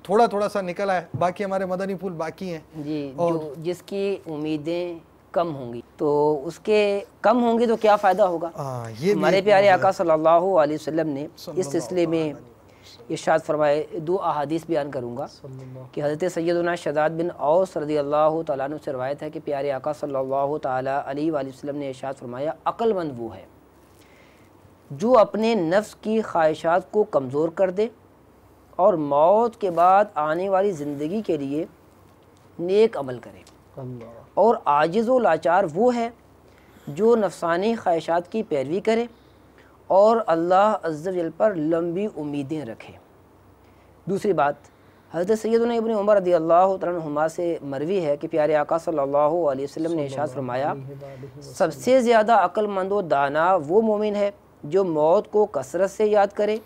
थोड़ा थोड़ा सा निकला है, बाकी हमारे मदनी फूल बाकी हैं जी। और जो जिसकी उम्मीदें कम होंगी तो उसके कम होंगे तो क्या फ़ायदा होगा। ये हमारे प्यारे आका सल्लल्लाहु अलैहि वसल्लम ने इस सिलसिले में इरशाद फरमाए, दो अहादीस बयान करूँगा कि हज़रत सैयदना शदाद बिन औस रज़ियल्लाहु तआला अन्हु से रवायत है कि प्यारे आका सल्लल्लाहु तआला अलैहि वसल्लम ने इरशाद फरमाया, अक्लमंद वो है जो अपने नफ्स की ख्वाहिशात को कमज़ोर कर दे और मौत के बाद आने वाली ज़िंदगी के लिए नेक अमल करे। और आजिज़ व लाचार वो है जो नफसानी ख्वाहिशात की पैरवी करे और अल्लाह अज़्ज़ा वजल पर लंबी उम्मीदें रखे। दूसरी बात, हज़रत सैयदना इब्न उमर रज़ियल्लाहु तआला अन्हुमा से मरवी है कि प्यारे आका सल्लल्लाहु अलैहि वसल्लम ने इरशाद फरमाया, सबसे ज़्यादा अक्लमंद व दाना वो मोमिन है जो मौत को कसरत से याद करे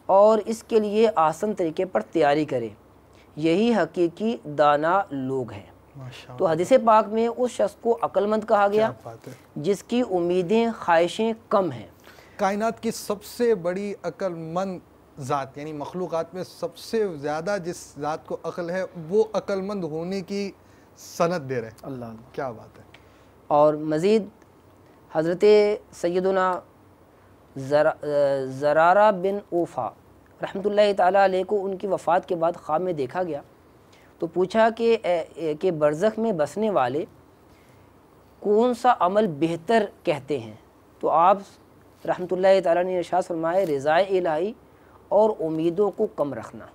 और इसके लिए आसान तरीके पर तैयारी करे, यही हकीकी दाना लोग हैं। तो हदीस पाक में उस शख्स को अक्लमंद कहा गया जिसकी उम्मीदें ख्वाहिशें कम हैं। कायनात की सबसे बड़ी अक्लमंद ज़ात यानी मखलूक़ात में सबसे ज़्यादा जिस ज़ात को अक्ल है वो अक्लमंद होने की सनद दे रहे हैं। अल्लाह, क्या बात है। और मज़ीद हज़रत सैयदना ज़रारा बिन औफ़ा रहमतुल्लाहि ताला अलैह को उनकी वफ़ात के बाद ख्वाब में देखा गया तो पूछा कि बरज़ख में बसने वाले कौन सा अमल बेहतर कहते हैं, तो आप रहमतुल्लाहि ताला ने इरशाद फरमाया, रिज़ाए इलाही और उम्मीदों को कम रखना।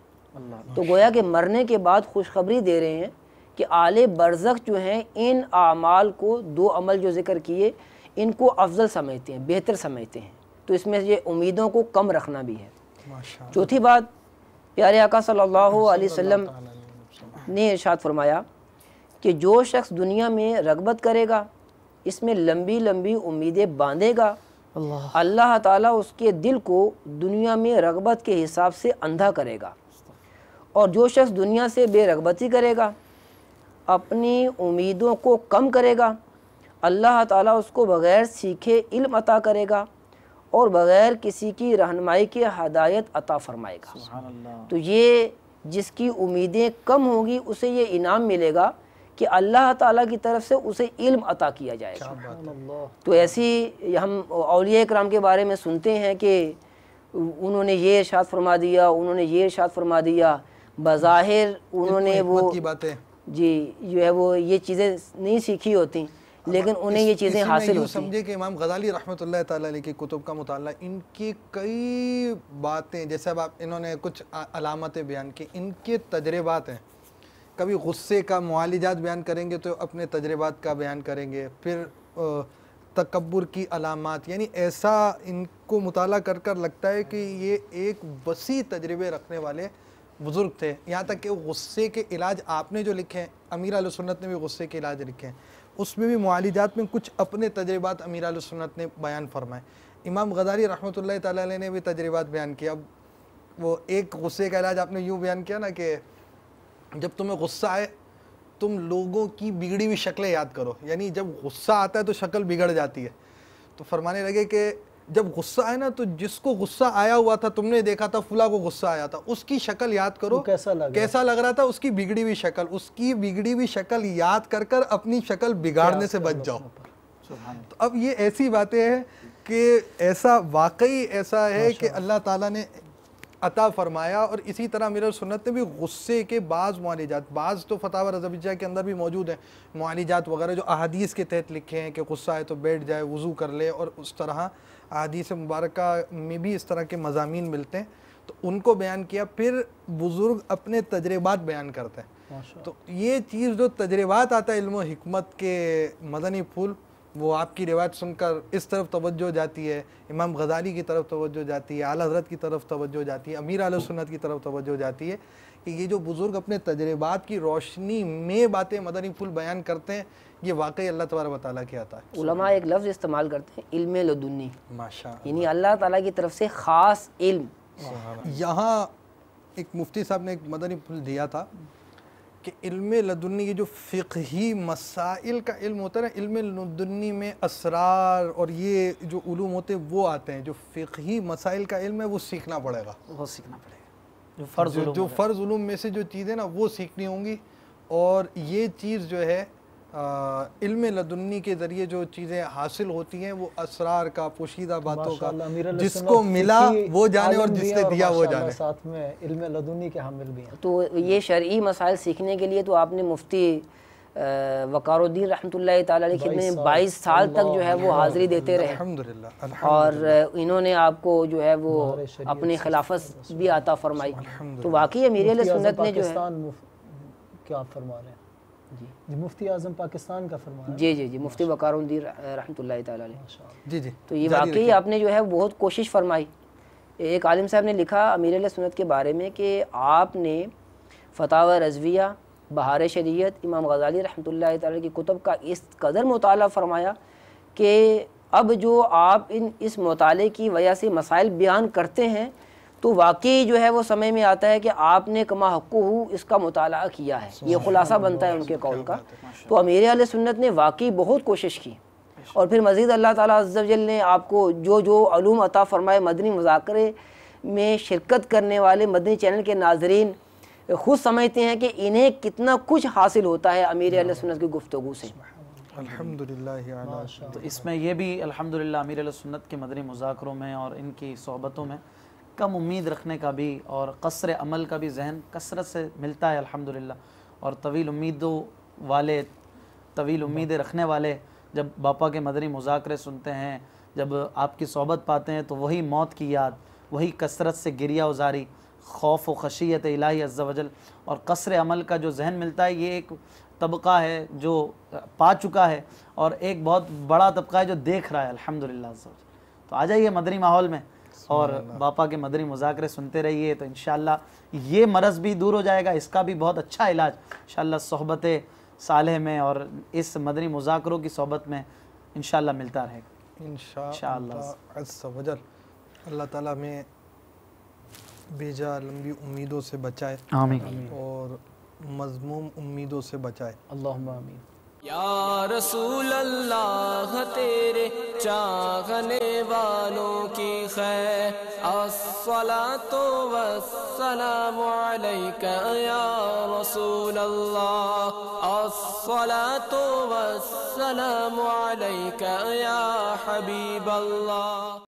तो गोया कि मरने के बाद खुशखबरी दे रहे हैं कि आले बरज़ख जो हैं इन आमाल को, दो अमल जो ज़िक्र किए, इनको अफजल समझते हैं, बेहतर समझते हैं। तो इसमें ये उम्मीदों को कम रखना भी है। चौथी बात, प्यारे आका सल्लल्लाहु अलैहि वसल्लम ने इरशाद फरमाया कि जो शख्स दुनिया में रग़बत करेगा, इसमें लंबी लंबी उम्मीदें बांधेगा, अल्लाह ताला उसके दिल को दुनिया में रग़बत के हिसाब से अंधा करेगा। और जो शख्स दुनिया से बेरग़बती करेगा, अपनी उम्मीदों को कम करेगा, अल्लाह ताला उसको बग़ैर सीखे इल्म अता करेगा और बग़ैर किसी की रहनुमाई के हदायत अता फरमाएगा। सुभान अल्लाह। तो ये जिसकी उम्मीदें कम होंगी उसे ये इनाम मिलेगा कि अल्लाह ताला की तरफ से उसे इल्म अता किया जाएगा। तो ऐसी हम औलिया इकराम के बारे में सुनते हैं कि उन्होंने ये इरशाद फरमा दिया, उन्होंने ये इरशाद फरमा दिया, बज़ाहिर उन्होंने वो की बातें जी जो है वो ये चीज़ें नहीं सीखी होती, लेकिन उन्हें ये चीज़ें हासिल होती हैं। समझे कि इमाम गज़ाली रहमतुल्लाह ताला अलैह की कुतुब का मुताला, इनकी कई बातें, जैसे अब आप इन्होंने कुछ अलामतें बयान की, इनके तजर्बात हैं। कभी गुस्से का मुआलिजात बयान करेंगे तो अपने तजर्बात का बयान करेंगे, फिर तकब्बुर की अलामात, यानी ऐसा इनको मुताला कर कर लगता है कि ये एक वसी तजर्बे रखने वाले बुज़ुर्ग थे। यहाँ तक कि गुस्से के इलाज आपने जो लिखे हैं, अमीर अहले सुन्नत ने भी गुस्से के इलाज लिखे हैं, उसमें भी मुआलिजात में कुछ अपने तजर्बात अमीर अहले सुन्नत ने बयान फरमाए। इमाम गज़ाली रहमतुल्लाह ताला अलैह ने भी तजर्बात बयान किया। अब वो एक गुस्से का इलाज आपने यूँ बयान किया ना कि जब तुम्हें गुस्सा आए तुम लोगों की बिगड़ी हुई शक्लें याद करो, यानी जब गुस्सा आता है तो शक्ल बिगड़ जाती है। तो फरमाने लगे कि जब गुस्सा आए ना तो जिसको गुस्सा आया हुआ था, तुमने देखा था फुला को गुस्सा आया था, उसकी शक्ल याद करो, कैसा लग रहा था, उसकी बिगड़ी हुई शक्ल, उसकी बिगड़ी हुई शक्ल याद कर कर अपनी शक्ल बिगाड़ने से बच जाओ। तो अब ये ऐसी बातें हैं कि ऐसा वाकई ऐसा है कि अल्लाह ताला ने अता फरमाया। और इसी तरह मेरे सुन्नत ने भी गुस्से के बाज़ मुआलिजात, बाज़ तो फतावा रज़विय्या के अंदर भी मौजूद हैं मुआलिजात वगैरह जो अहादीस के तहत लिखे हैं कि गुस्सा आए तो बैठ जाए, वज़ू कर ले, और उस तरह अहादीस मुबारका में भी इस तरह के मज़ामीन मिलते हैं, तो उनको बयान किया। फिर बुज़ुर्ग अपने तजर्बात बयान करते हैं। तो ये चीज़ जो तजर्बात आता है इल्म हिकमत के मदनी फूल, वो आपकी रिवायत सुनकर इस तरफ तवज्जो जाती है, इमाम गज़ाली की तरफ तवज्जो जाती है, आला हज़रत की तरफ तवज्जो जाती है, अमीर अहले सुन्नत की तरफ तवज्जो जाती है कि ये जो बुज़ुर्ग अपने तजर्बात की रोशनी में बातें मदनी फूल बयान करते हैं, ये वाकई अल्लाह तबारक व तआला की अता है। उलमा एक लफ्ज़ इस्तेमाल करते हैं, इल्म लदुन्नी, माशा, यानी अल्लाह ताला की तरफ से ख़ास इल्म। यहाँ एक मुफ्ती साहब ने एक मदनी फूल दिया था कि इल्म लदुन्नी, ये जो फ़िक़ही मसाइल का इल्म होता है ना, इल्म लदुन्नी में असरार और ये जो उलूम होते हैं वो आते हैं। जो फ़िक़ही मसाइल का इल्म है वो सीखना पड़ेगा, वो सीखना पड़ेगा। जो फ़र्ज़ उलूम में से जो चीज़ें ना वो सीखनी होंगी। और ये चीज़ जो है इल्म लदुन्नी के ज़रिए जो चीज़ें हासिल होती हैं वो असरार का, पोशीदा बातों का, जिसको मिला वो जाने और जिसने दिया वो जाने। साथ में इल्म लदुन्नी के हामिल भी हैं। तो ये शरई मसाइल सीखने के लिए तो आपने मुफ्ती वक़ारुद्दीन रहमतुल्लाह ताला अलैह की में 22 साल तक जो है वो हाज़िरी देते रहे, अल्हम्दुलिल्लाह, और इन्होंने आपको जो है वो अपनी खिलाफत भी आता फरमाई। तो वाकई अमीर अहले सुन्नत ने जो है, क्या फरमा रहे हैं जी, मुफ्ती आज़म पाकिस्तान का फरमा, जी मुफ्ती वक़ारुद्दीन रहमतुल्लाह ताला अलैह। जी। तो ये वाकई आपने जो है बहुत कोशिश फरमाई। एक आलिम साहब ने लिखा अमीर अहले सुन्नत के बारे में कि आपने फतावा रज़विया, बहार शरीयत, इमाम गज़ाली रहमतुल्लाह ताला की कुतुब का इस कदर मुताला फरमाया कि अब जो आप इस मुताले की वजह से मसाइल बयान करते हैं तो वाकई जो है वो समय में आता है कि आपने कमा हक़्क़ुहु इसका मुताला किया है। ये खुलासा बनता है उनके कौल का। तो अमीर अहले सुन्नत ने वाकई बहुत कोशिश की, और फिर मज़ीद अल्लाह ताला अज़्ज़ा वजल ने आपको जो अलूम अता फ़रमाए। मदनी मुज़ाकरे में शिरकत करने वाले मदनी चैनल के नाज़रीन खुद समझते हैं कि इन्हें कितना कुछ हासिल होता है अमीर अहले सुन्नत की गुफ्तगू से। अल्हम्दुलिल्लाह। तो इसमें यह भी अल्हम्दुलिल्लाह अमीर अहले सुन्नत के मदनी मुज़ाकरों में और इनकी सोहबतों में कम उम्मीद रखने का भी और कसर अमल का भी जहन कसरत से मिलता है अल्हम्दुलिल्लाह। और तवील उम्मीदें रखने वाले जब बापा के मदनी मुज़ाकरे सुनते हैं, जब आपकी सोहबत पाते हैं, तो वही मौत की याद, वही कसरत से गिरिया उजारी, खौफ व खशियत इलाही अज़्ज़ा वजल और कसर अमल का जो जहन मिलता है, ये एक तबका है जो पा चुका है और एक बहुत बड़ा तबका है जो देख रहा है अल्हम्दुलिल्लाह अज़्ज़ा वजल। तो आ जाइए मदनी माहौल में और बापा के मदनी मुज़ाकरे सुनते रहिए, तो इंशाअल्लाह ये मरज़ भी दूर हो जाएगा। इसका भी बहुत अच्छा इलाज इंशाअल्लाह सोहबत सालेह में और इस मदनी मुज़ाकरों की सोहबत में इंशाअल्लाह मिलता रहेगा इंशाअल्लाह अज़्ज़ा वजल। अल्लाह ताला हमें बेजा लंबी उम्मीदों से बचाए, आमीन, और मज़मूम उम्मीदों से बचाए। अल्लाहुम्मा आमीन। या रसूल अल्लाह तेरे चाहने वालों की खैर अस्सलातो वस्सलामु अलैका या रसूल अल्लाह अस्सलातो वस्सलामु अलैका या हबीब अल्लाह।